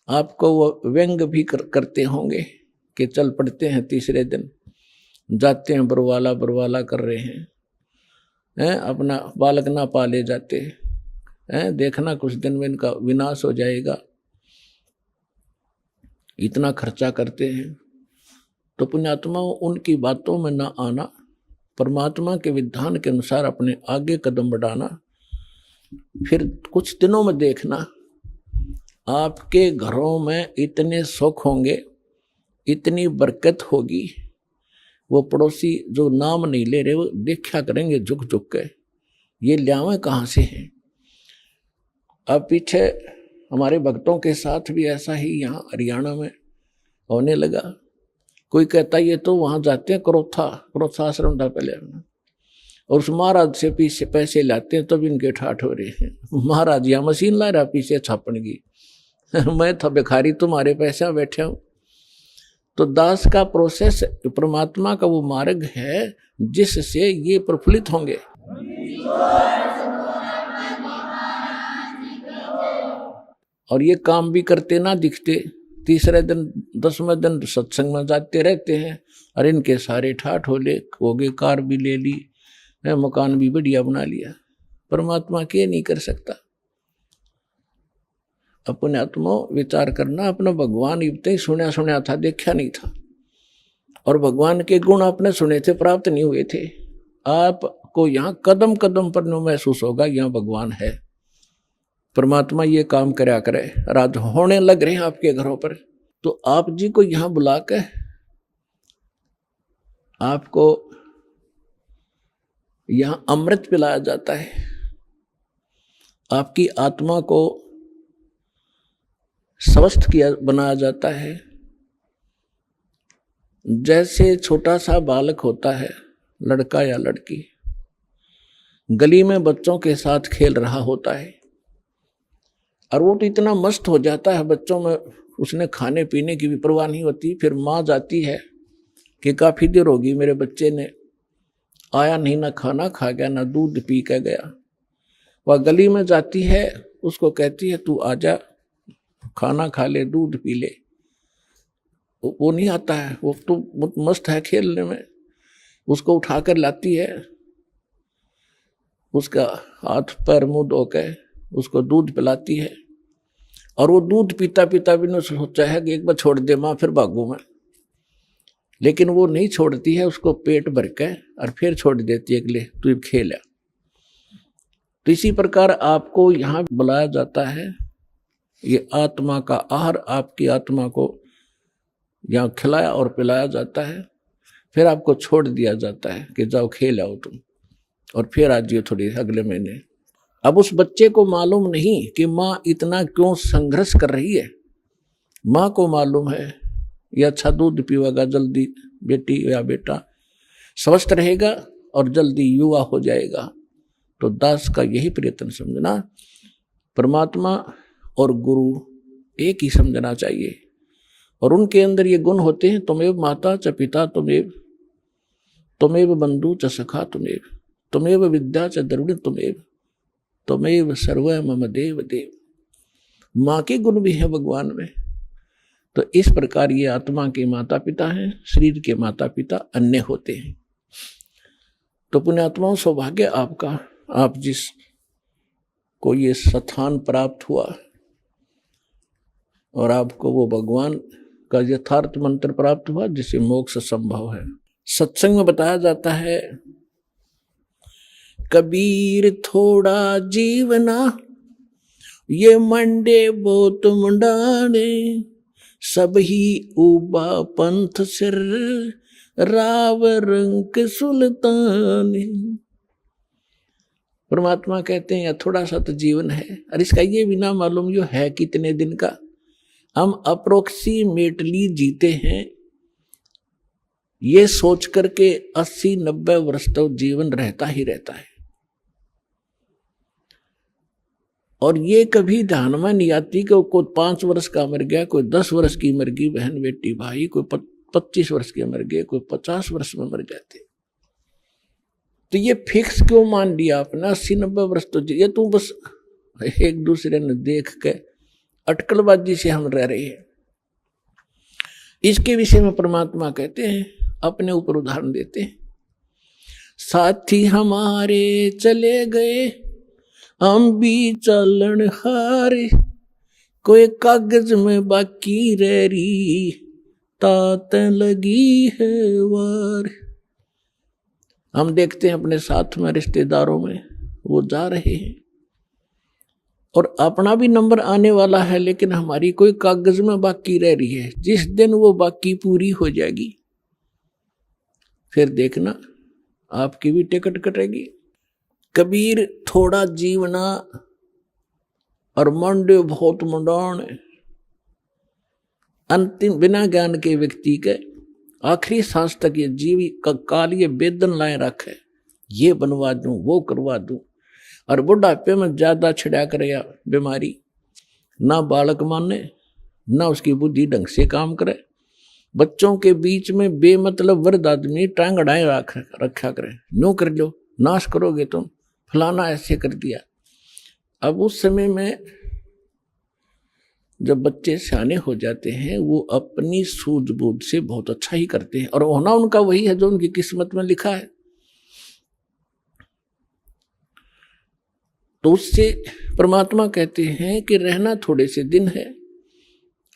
आपको वो व्यंग भी करते होंगे कि चल पड़ते हैं, तीसरे दिन जाते हैं, बरवाला बरवाला कर रहे हैं, अपना बालक ना पाले जाते हैं, देखना कुछ दिन में इनका विनाश हो जाएगा, इतना खर्चा करते हैं। तो पुण्यात्मा उनकी बातों में ना आना, परमात्मा के विधान के अनुसार अपने आगे कदम बढ़ाना। फिर कुछ दिनों में देखना आपके घरों में इतने सुख होंगे, इतनी बरकत होगी, वो पड़ोसी जो नाम नहीं ले रहे वो देखा करेंगे झुक झुक के, ये ल्यावें कहाँ से हैं। अब पीछे हमारे भक्तों के साथ भी ऐसा ही यहाँ हरियाणा में होने लगा। कोई कहता ये तो वहाँ जाते हैं क्रोथा आश्रम था पहले, और उस महाराज से पीछे पैसे लाते हैं, तब इनके ठाठ हो रहे हैं। महाराज यहाँ मशीन ला रहा पीछे छापन की मैं था भिखारी, तुम्हारे पैसे में बैठा हूँ। तो दास का प्रोसेस, परमात्मा का वो मार्ग है जिससे ये प्रफुल्लित होंगे। और ये काम भी करते ना दिखते, तीसरे दिन 10वें दिन सत्संग में जाते रहते हैं, और इनके सारे ठाठ हो गए, कार भी ले ली, मकान भी बढ़िया बना लिया। परमात्मा के नहीं कर सकता। अपने आत्मा विचार करना, अपना भगवान इतने ही सुना था, देखा नहीं था, और भगवान के गुण आपने सुने थे, प्राप्त नहीं हुए थे। आपको यहाँ कदम कदम पर महसूस होगा यहाँ भगवान है, परमात्मा ये काम करया करे। राज होने लग रहे हैं आपके घरों पर, तो आप जी को यहाँ बुला कर आपको यहाँ अमृत पिलाया जाता है, आपकी आत्मा को स्वस्थ बनाया जाता है। जैसे छोटा सा बालक होता है, लड़का या लड़की, गली में बच्चों के साथ खेल रहा होता है, और वो तो इतना मस्त हो जाता है बच्चों में, उसने खाने पीने की भी परवाह नहीं होती। फिर माँ जाती है कि काफ़ी देर होगी मेरे बच्चे ने आया नहीं, ना खाना खा गया ना दूध पी के गया। वह गली में जाती है, उसको कहती है तू आजा, खाना खा ले, दूध पी ले। वो नहीं आता है, वो तो मस्त है खेलने में। उसको उठाकर लाती है, उसका हाथ पैर मुंह धो के उसको दूध पिलाती है, और वो दूध पीता पीता भी ने सोचा है कि एक बार छोड़ दे माँ, फिर भागू मैं, लेकिन वो नहीं छोड़ती है, उसको पेट भर के और फिर छोड़ देती है कि ले तू खेल। तो इसी प्रकार आपको यहाँ बुलाया जाता है, ये आत्मा का आहार आपकी आत्मा को यहाँ खिलाया और पिलाया जाता है, फिर आपको छोड़ दिया जाता है कि जाओ खेल आओ तुम, और फिर आ जाइए थोड़ी अगले महीने। अब उस बच्चे को मालूम नहीं कि माँ इतना क्यों संघर्ष कर रही है। माँ को मालूम है ये अच्छा दूध पीवेगा, जल्दी बेटी या बेटा स्वस्थ रहेगा और जल्दी युवा हो जाएगा। तो दास का यही प्रयत्न समझना, परमात्मा और गुरु एक ही समझना चाहिए, और उनके अंदर ये गुण होते हैं, तुमेव माता च पिता तुमेव बंधु च सखा तुमेव विद्या च द्रविण तुमेव सर्व मम देव देव। माँ के गुण भी है भगवान में। तो इस प्रकार ये आत्मा के माता पिता हैं, शरीर के माता पिता अन्य होते हैं। तो पुण्यात्माओं, सौभाग्य आपका, आप जिस को ये स्थान प्राप्त हुआ और आपको वो भगवान का यथार्थ मंत्र प्राप्त हुआ जिससे मोक्ष संभव है। सत्संग में बताया जाता है, कबीर थोड़ा जीवना ये मंडे बहुत मुंडाने, सब ही उबा पंथ सिर राव रंग सुल्तान। परमात्मा कहते हैं यह थोड़ा सा तो जीवन है, और इसका ये भी ना मालूम जो है कितने दिन का। हम अप्रोक्सीमेटली जीते हैं ये सोच करके 80-90 वर्ष तो जीवन रहता ही रहता है, और ये कभी ध्यान में नहीं आती कि कोई 5 वर्ष का मर गया, कोई 10 वर्ष की मर गई बहन बेटी भाई, कोई 25 वर्ष के मर गए, कोई 50 वर्ष में मर जाते। तो ये फिक्स क्यों मान लिया आपने 80-90 वर्ष? तो ये तू बस एक दूसरे ने देख के अटकलबाजी से हम रह रहे हैं। इसके विषय में परमात्मा कहते हैं, अपने ऊपर उदाहरण देते हैं, साथी हमारे चले गए हम भी चलन हारे, कोई कागज में बाकी रह रही तात लगी है वार। हम देखते हैं अपने साथ में रिश्तेदारों में वो जा रहे हैं और अपना भी नंबर आने वाला है, लेकिन हमारी कोई कागज में बाकी रह रही है। जिस दिन वो बाकी पूरी हो जाएगी फिर देखना आपकी भी टिकट कटेगी। कबीर थोड़ा जीवना और मंडे बहुत मुंडान। अंतिम बिना ज्ञान के व्यक्ति के आखिरी सांस तक ये जीवी का काल ये बेदन लाए रखे, ये बनवा दूं वो करवा दूं, और बुढ़ापे में ज्यादा छिड़ा करेगा बीमारी, ना बालक माने ना उसकी बुद्धि ढंग से काम करे। बच्चों के बीच में बेमतलब वृद्ध आदमी टांग अड़ाए रखा करे, नो कर लो नाश करोगे तुम, फलाना ऐसे कर दिया। अब उस समय में जब बच्चे सियाने हो जाते हैं वो अपनी सूझबूझ से बहुत अच्छा ही करते हैं, और होना उनका वही है जो उनकी किस्मत में लिखा है। तो उससे परमात्मा कहते हैं कि रहना थोड़े से दिन है,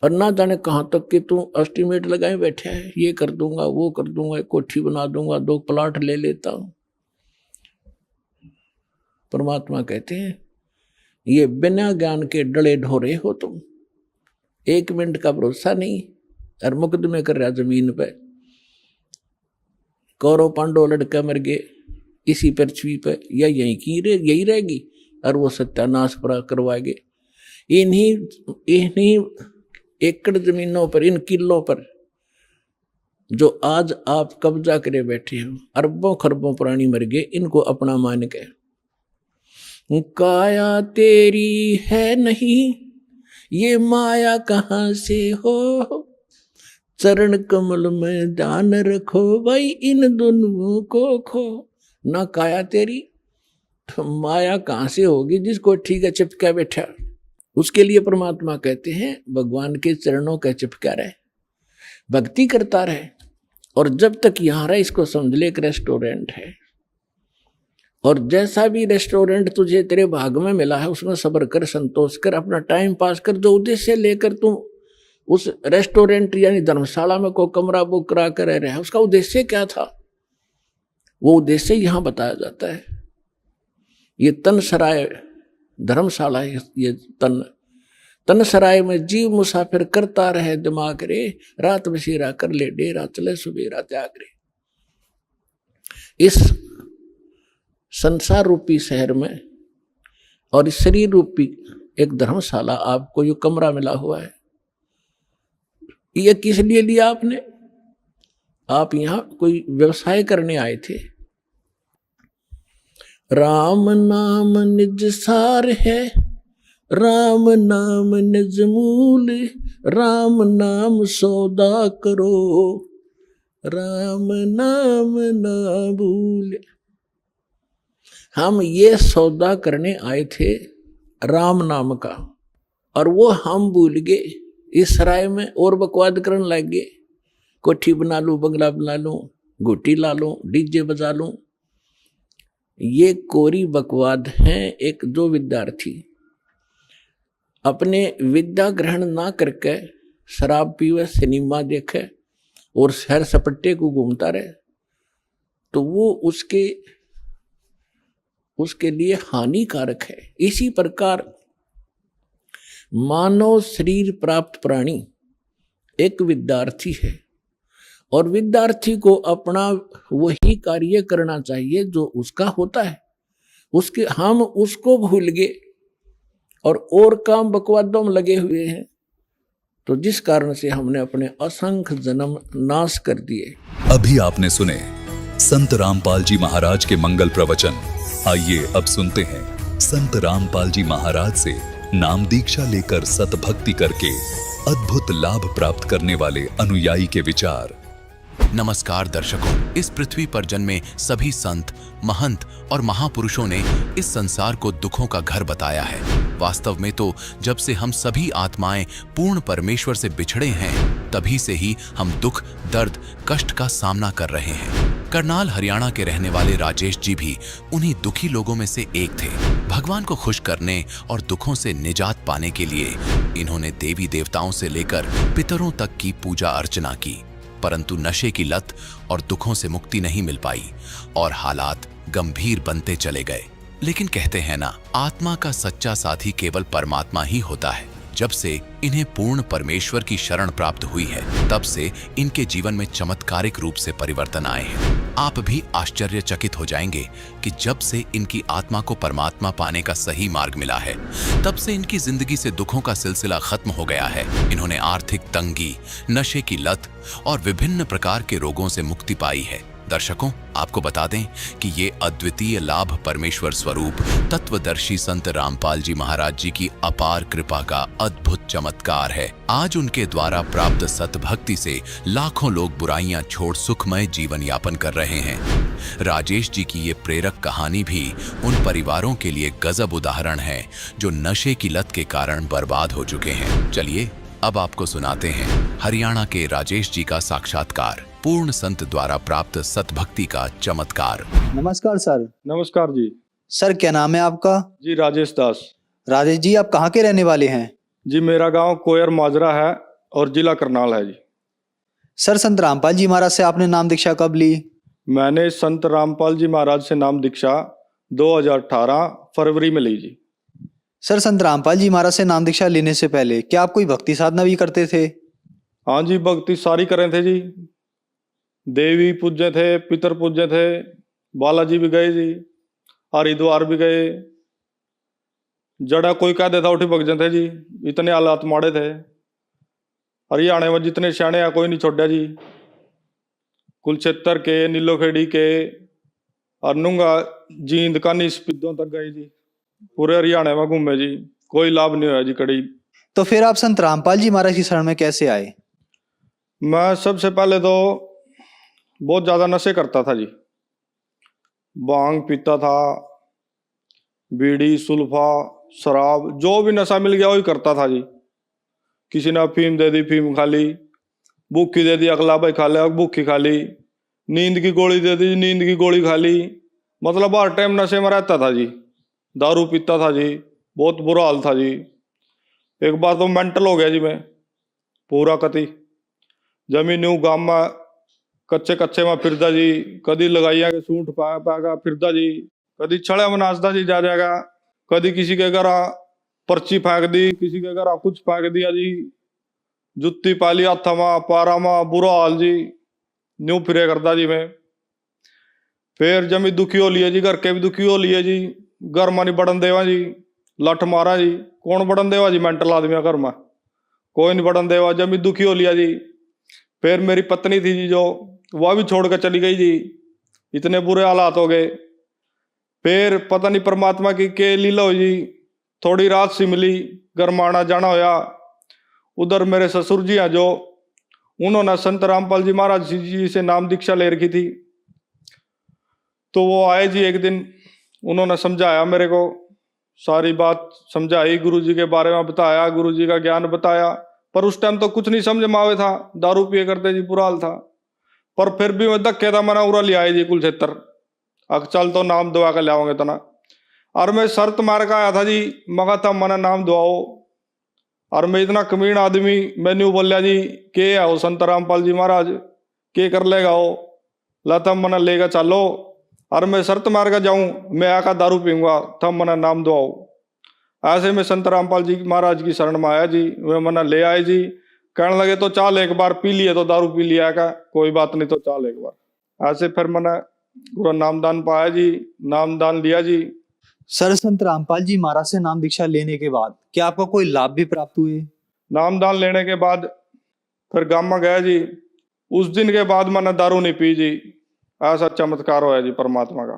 और ना जाने कहां तक कि तू एस्टिमेट लगाए बैठे है, ये कर दूंगा वो कर दूंगा, कोठी बना दूंगा, 2 प्लाट ले लेता हूं। परमात्मा कहते हैं ये बिना ज्ञान के डले ढोरे हो तुम, 1 मिनट का भरोसा नहीं, और मुकदमे कर रहा जमीन पे। कौरव पांडव लड़का मर गए इसी पृथ्वी पे, या यही रहेगी, और वो सत्यानाश करवाएंगे। इन्हीं एकड़ जमीनों पर, इन किलों पर जो आज आप कब्जा करे बैठे हो, अरबों खरबों प्राणी मर गए इनको अपना मान के। काया तेरी है नहीं ये माया कहाँ से हो, चरण कमल में ध्यान रखो भाई इन दोनों को खो। ना काया तेरी तो माया कहाँ से होगी जिसको ठीक है चिपका बैठा। उसके लिए परमात्मा कहते हैं भगवान के चरणों का चिपका रहे, भक्ति करता रहे, और जब तक यहाँ रहे इसको समझ ले एक रेस्टोरेंट है, और जैसा भी रेस्टोरेंट तुझे तेरे भाग में मिला है उसमें सब्र कर, संतोष कर, अपना टाइम पास कर। जो उद्देश्य लेकर तू उस रेस्टोरेंट यानी धर्मशाला में कोई कमरा बुक करा कर रह रहा है, उसका उद्देश्य क्या था, वो उद्देश्य यहाँ बताया जाता है। ये तन सराय धर्मशाला है, ये तन सराय में जीव मुसाफिर करता रहे दिमाग रे, रात बसेरा कर ले डेरा चले सुबेरा त्याग रे। इस संसार रूपी शहर में और इस शरीर रूपी एक धर्मशाला आपको जो कमरा मिला हुआ है, ये किस लिए लिया आपने? आप यहां कोई व्यवसाय करने आए थे। राम नाम निज सार है, राम नाम निज मूल, राम नाम सौदा करो, राम नाम ना भूल। हम ये सौदा करने आए थे राम नाम का, और वो हम भूल गए इस सराय में और बकवाद करने लग गए। कोठी बना लूं, बंगला बना लूं, घुट्टी ला लूं, डीजे बजा लूं। ये कोरी बकवाद है। एक जो विद्यार्थी अपने विद्या ग्रहण ना करके शराब पीवे, सिनेमा देखे और सैर सपट्टे को घूमता रहे, तो वो उसके लिए हानिकारक है। इसी प्रकार मानव शरीर प्राप्त प्राणी एक विद्यार्थी है, और विद्यार्थी को अपना वही कार्य करना चाहिए जो उसका होता है। हम उसको भूल गए और काम बकवादों में लगे हुए हैं, तो जिस कारण से हमने अपने असंख्य जन्म नाश कर दिए। अभी आपने सुने संत रामपाल जी महाराज के मंगल प्रवचन। आइए अब सुनते हैं संत रामपाल जी महाराज से नाम दीक्षा लेकर सतभक्ति करके अद्भुत लाभ प्राप्त करने वाले अनुयायी के विचार। नमस्कार दर्शकों, इस पृथ्वी पर जन्मे सभी संत, महंत और महापुरुषों ने इस संसार को दुखों का घर बताया है। वास्तव में तो जब से हम सभी आत्माएं पूर्ण परमेश्वर से बिछड़े हैं, तभी से ही हम दुख, दर्द, कष्ट का सामना कर रहे हैं। करनाल हरियाणा के रहने वाले राजेश जी भी उन्हीं दुखी लोगों में से एक थे। भगवान को खुश करने और दुखों से निजात पाने के लिए इन्होंने देवी देवताओं से लेकर पितरों तक की पूजा अर्चना की, परंतु नशे की लत और दुखों से मुक्ति नहीं मिल पाई और हालात गंभीर बनते चले गए। लेकिन कहते हैं ना, आत्मा का सच्चा साथी केवल परमात्मा ही होता है। जब से इन्हें पूर्ण परमेश्वर की शरण प्राप्त हुई है, तब से इनके जीवन में चमत्कारिक रूप से परिवर्तन आए हैं। आप भी आश्चर्यचकित हो जाएंगे कि जब से इनकी आत्मा को परमात्मा पाने का सही मार्ग मिला है, तब से इनकी जिंदगी से दुखों का सिलसिला खत्म हो गया है। इन्होंने आर्थिक तंगी, नशे की लत और विभिन्न प्रकार के रोगों से मुक्ति पाई है। दर्शकों, आपको बता दें कि ये अद्वितीय लाभ परमेश्वर स्वरूप तत्वदर्शी संत रामपाल जी महाराज जी की अपार कृपा का अद्भुत चमत्कार है। आज उनके द्वारा प्राप्त सतभक्ति से लाखों लोग बुराइयां छोड़ सुखमय जीवन यापन कर रहे हैं। राजेश जी की ये प्रेरक कहानी भी उन परिवारों के लिए गजब उदाहरण है जो नशे की लत के कारण बर्बाद हो चुके हैं। चलिए अब आपको सुनाते हैं हरियाणा के राजेश जी का साक्षात्कार, पूर्ण संत द्वारा प्राप्त सतभक्ति का चमत्कार। नमस्कार सर। नमस्कार जी। सर क्या नाम है आपका? जी राजेश दास। राजेश जी आप कहाँ के रहने वाले हैं? जी मेरा गांव कोयर माजरा है और जिला करनाल है जी। सर संत रामपाल जी महाराज से आपने नाम दीक्षा कब ली? मैंने संत रामपाल जी महाराज से नाम दीक्षा 2018 फरवरी में ली जी। सर संत रामपाल जी महाराज से नाम दीक्षा लेने से पहले क्या आप कोई भक्ति साधना भी करते थे? हाँ जी, भक्ति सारी करे थे जी। देवी पूज्य थे, पितर पूज्य थे, बालाजी भी गए जी, हरिद्वार भी गए। जड़ा कोई कह देता उठी भग थे जी, इतने हालात माड़े थे। हरियाणा में जितने सियाणे हैं कोई नहीं छोड़ा जी। कुलक्षेत्र के, नीलोखेड़ी के और नुंगा जींद कानी स्पिद्दों तक गए जी। पूरे हरियाणा में घूमे जी, कोई लाभ नहीं हुआ जी कड़ी। तो फिर आप संत रामपाल जी महाराज की शरण में कैसे आए? मैं सबसे पहले तो बहुत ज्यादा नशे करता था जी। भांग पीता था, बीड़ी, सुल्फा, शराब, जो भी नशा मिल गया वही करता था जी। किसी ने अफीम दे दी, फीम खा ली। भूखी दे दी, अगला भाई खा लिया, भूखी खा ली। नींद की गोली दे दी, नींद की गोली खा ली। मतलब हर टाइम नशे में रहता था जी। दारू पीता था जी, बहुत बुरा हाल था जी। एक बार तो मेंटल हो गया जी मैं पूरा कति। जमीन गांव में कच्चे में फिरदा जी, कदी लगाइया के सूंठ पाएगा फिरदा जी, कदी छड़े में नाचता जी जा जाएगा, कदी किसी के घर पर्ची फेंक दी, किसी के घर कुछ फेंक दिया जी। जुत्ती पाली हाथा में, पारा में, बुरा हाल जी। न्यू फिरे करता जी मैं। फिर जमी दुखी हो लिया जी, घर के भी दुखी हो लिए जी। घर में नहीं बढ़न देवा जी, लठ मारा जी। कौन बढ़न देवा जी, मेंटल आदमी घर में कोई नहीं बढ़न देवा। जमी दुखी हो लिया जी। फिर मेरी पत्नी थी जी जो, वह भी छोड़ कर चली गई जी। इतने बुरे हालात हो गए। फिर पता नहीं परमात्मा की के लीला हुई जी, थोड़ी रात सी मिली, घर में आना जाना होया। उधर मेरे ससुर जी हैं जो, उन्होंने संत रामपाल जी महाराज जी से नाम दीक्षा ले रखी थी। तो वो आए जी एक दिन, उन्होंने समझाया मेरे को, सारी बात समझाई, गुरुजी के बारे में बताया, गुरुजी का ज्ञान बताया। पर उस टाइम तो कुछ नहीं समझ में आवे था, दारू पिए करते जी, बुरा हाल था। पर फिर भी मैं धक्के था, मैंने उरा लिया जी कुलक्षेत्र। अब चल तो नाम दुआ कर लियाओगे तना। और मैं शर्त मार का आया था जी, मगा था मना नाम दुआओ। और मैं इतना कमीन आदमी, मैंने बोलिया जी के है वो संत रामपाल जी महाराज, के कर लेगा वो। ला तब मना लेगा चलो, और मैं शर्त मार कर जाऊं मैं आका दारू पीऊंगा तब मना नाम दो आओ। ऐसे में संत रामपाल जी महाराज की शरण में आया जी, वे मना ले आए जी। कहने लगे तो चाल एक बार पी लिए तो दारू पी लिया का, कोई बात नहीं तो चाल एक बार। ऐसे फिर मना पूरा नामदान पाया जी, नामदान लिया जी। सर, संत रामपाल जी महाराज से नाम दीक्षा लेने के बाद क्या आपको कोई लाभ भी प्राप्त हुए? नामदान लेने के बाद फिर गांव में गया जी। उस दिन के बाद मैंने दारू नहीं पी जी। ऐसा चमत्कार होया जी परमात्मा का।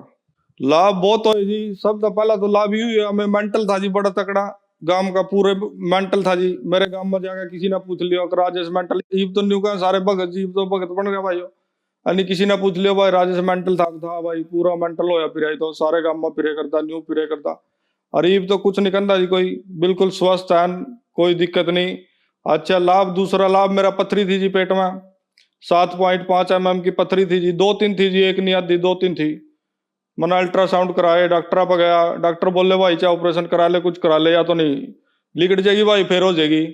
लाभ बहुत हो जी। सब तो पहला तो लाभ ही हुआ, मैं मेंटल था जी बड़ा तकड़ा, गांव का पूरे मेंटल था जी। मेरे गांव में जाकर किसी ने पूछ लिया राजेश मेंटल, ईब तो न्यू का सारे भगत जी तो भगत बन गया भाई। यानी किसी ने पूछ लिया भाई राजेश मेंटल था भाई, पूरा मेंटल होया फिर तो सारे गांव में फिरे करता, न्यू फिरे करता। अरीब तो कुछ नहीं करता जी, कोई बिल्कुल स्वस्थ है, कोई दिक्कत नहीं। अच्छा लाभ, दूसरा लाभ मेरा पथरी थी जी पेट में, 7.5 mm की पथरी थी जी। 2-3 थी जी, एक नहीं आती 2-3 थी। मैंने अल्ट्रासाउंड कराए, डॉक्टर पर गया, डॉक्टर बोले भाई चाहे ऑपरेशन करा ले, कुछ करा ले, या तो नहीं लिकट जाएगी भाई फिर हो जाएगी।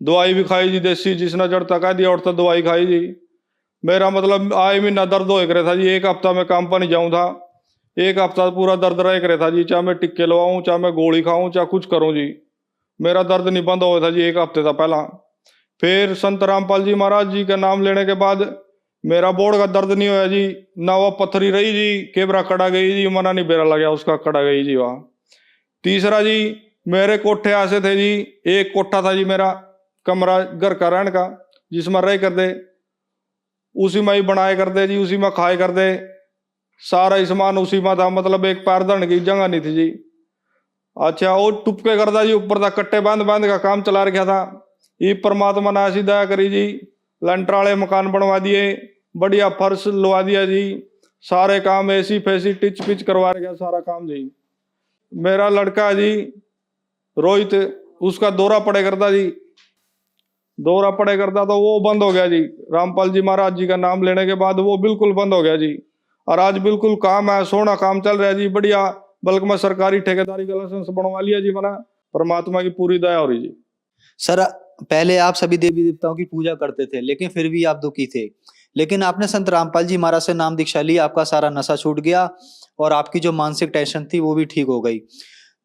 दवाई भी खाई जी देसी, जिसने जड़ तक आ दिया और तो दवाई खाई जी। मेरा मतलब आए महीना दर्द हो रहा था जी। एक हफ्ता मैं काम पर नहीं जाऊँ था, एक हफ्ता पूरा दर्द रह रहा था जी। चाहे मैं टिक्के लवाऊँ, चाहे मैं गोली खाऊं, चाहे कुछ करूँ जी, मेरा दर्द नहीं बंद हुआ था जी एक हफ्ते था पहला। फिर संत रामपाल जी महाराज जी का नाम लेने के बाद मेरा बोर्ड का दर्द नहीं होया जी, ना वो पथरी रही जी, केबरा कड़ा गई जी, मना नहीं बेरा लगा उसका, कड़ा गई जी वहाँ। तीसरा जी मेरे कोठे ऐसे थे जी, एक कोठा था जी मेरा कमरा घर का रहने का, जिसमें रह कर दे, उसी में ही बनाए कर दे जी, उसी में खाए कर दे, सारा सामान उसी में था। मतलब एक पैर धरने की जगह नहीं थी जी। अच्छा वो टुपके करता जी, ऊपर तक कट्टे बांध बांध का काम चला रखा था। ये परमात्मा ने ऐसी दया करी जी, लंटर वाले मकान बनवा दिए, बढ़िया फर्श लगा दिया जी, सारे काम एसी फैसी टिच पिच करवा रखा सारा काम जी। मेरा लड़का जी रोहित, उसका दौरा पड़े करता जी, दौरा पड़े करता तो वो बंद हो गया जी। रामपाल जी महाराज जी का नाम लेने के बाद वो बिल्कुल बंद हो गया जी। और आज बिल्कुल काम है, सोना काम चल रहा है जी, बढ़िया। बल्कि मैं सरकारी ठेकेदारी का लाइसेंस बनवा लिया जी मैंने, परमात्मा की पूरी दया हो रही जी। सर, पहले आप सभी देवी देवताओं की पूजा करते थे, लेकिन फिर भी आप दुखी थे, लेकिन आपने संत रामपाल जी महाराज से नाम दीक्षा ली, आपका सारा नशा छूट गया और आपकी जो मानसिक टेंशन थी वो भी ठीक हो गई।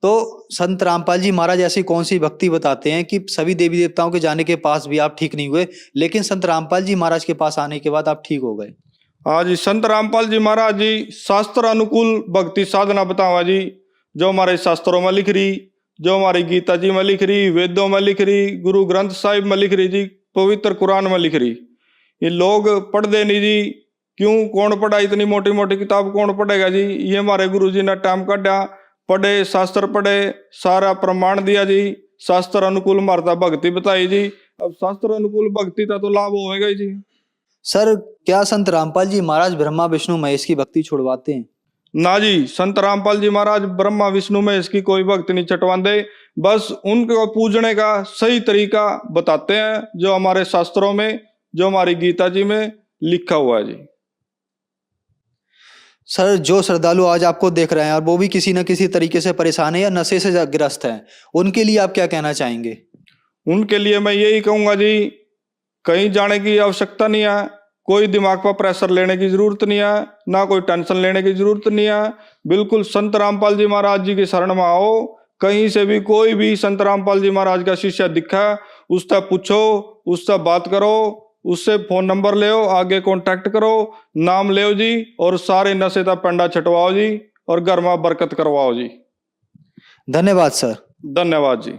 तो संत रामपाल जी महाराज ऐसी कौन सी भक्ति बताते हैं कि सभी देवी देवताओं के जाने के पास भी आप ठीक नहीं हुए, लेकिन संत रामपाल जी महाराज के पास आने के बाद आप ठीक हो गए? हाँ जी, संत रामपाल जी महाराज जी शास्त्र अनुकूल भक्ति साधना बतावा जी, जो हमारे शास्त्रों में लिख रही, जो हमारी गीता जी में लिख रही, वेदों में लिख रही, गुरु ग्रंथ साहिब में लिख रही जी, पवित्र कुरान में लिख रही। ये लोग पढ़ दे नहीं जी, क्यों, कौन पढ़ा, इतनी मोटी मोटी किताब कौन पढ़ेगा जी। ये हमारे गुरु जी ने टाइम काटा, पढ़े, शास्त्र पढ़े, सारा प्रमाण दिया जी, शास्त्र अनुकूल मारता भक्ति बताई जी। अब शास्त्र अनुकूल भक्ति का तो लाभ होगा ही जी। सर, क्या संत रामपाल जी महाराज ब्रह्मा विष्णु महेश की भक्ति छुड़वाते हैं? ना जी, संत रामपाल जी महाराज ब्रह्मा विष्णु महेश की कोई भक्ति नहीं छुड़वाते, बस उनको पूजने का सही तरीका बताते हैं, जो हमारे शास्त्रों में, जो हमारी गीता जी में लिखा हुआ है जी। सर, जो श्रद्धालु आज आपको देख रहे हैं और वो भी किसी न किसी तरीके से परेशान है या नशे से ग्रस्त हैं, उनके लिए आप क्या कहना चाहेंगे? उनके लिए मैं यही कहूंगा जी, कहीं जाने की आवश्यकता नहीं है, कोई दिमाग पर प्रेशर लेने की जरूरत नहीं है, ना कोई टेंशन लेने की जरूरत नहीं है। बिल्कुल संत रामपाल जी महाराज जी की शरण में आओ। कहीं से भी कोई भी संत रामपाल जी महाराज का शिष्य दिखा, उससे पूछो, उससे बात करो, उससे फोन नंबर ले, आगे कांटेक्ट करो, नाम ले जी, और सारे नशे का पंडा छटवाओ जी, और घर में बरकत करवाओ जी। धन्यवाद सर। धन्यवाद जी।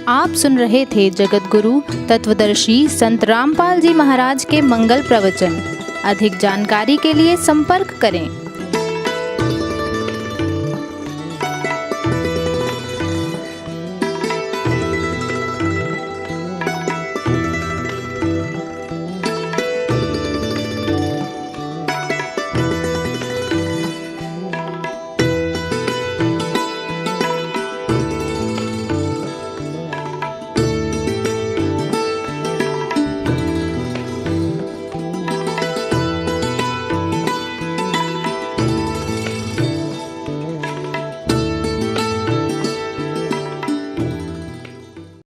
आप सुन रहे थे जगत गुरु तत्वदर्शी संत रामपाल जी महाराज के मंगल प्रवचन। अधिक जानकारी के लिए संपर्क करें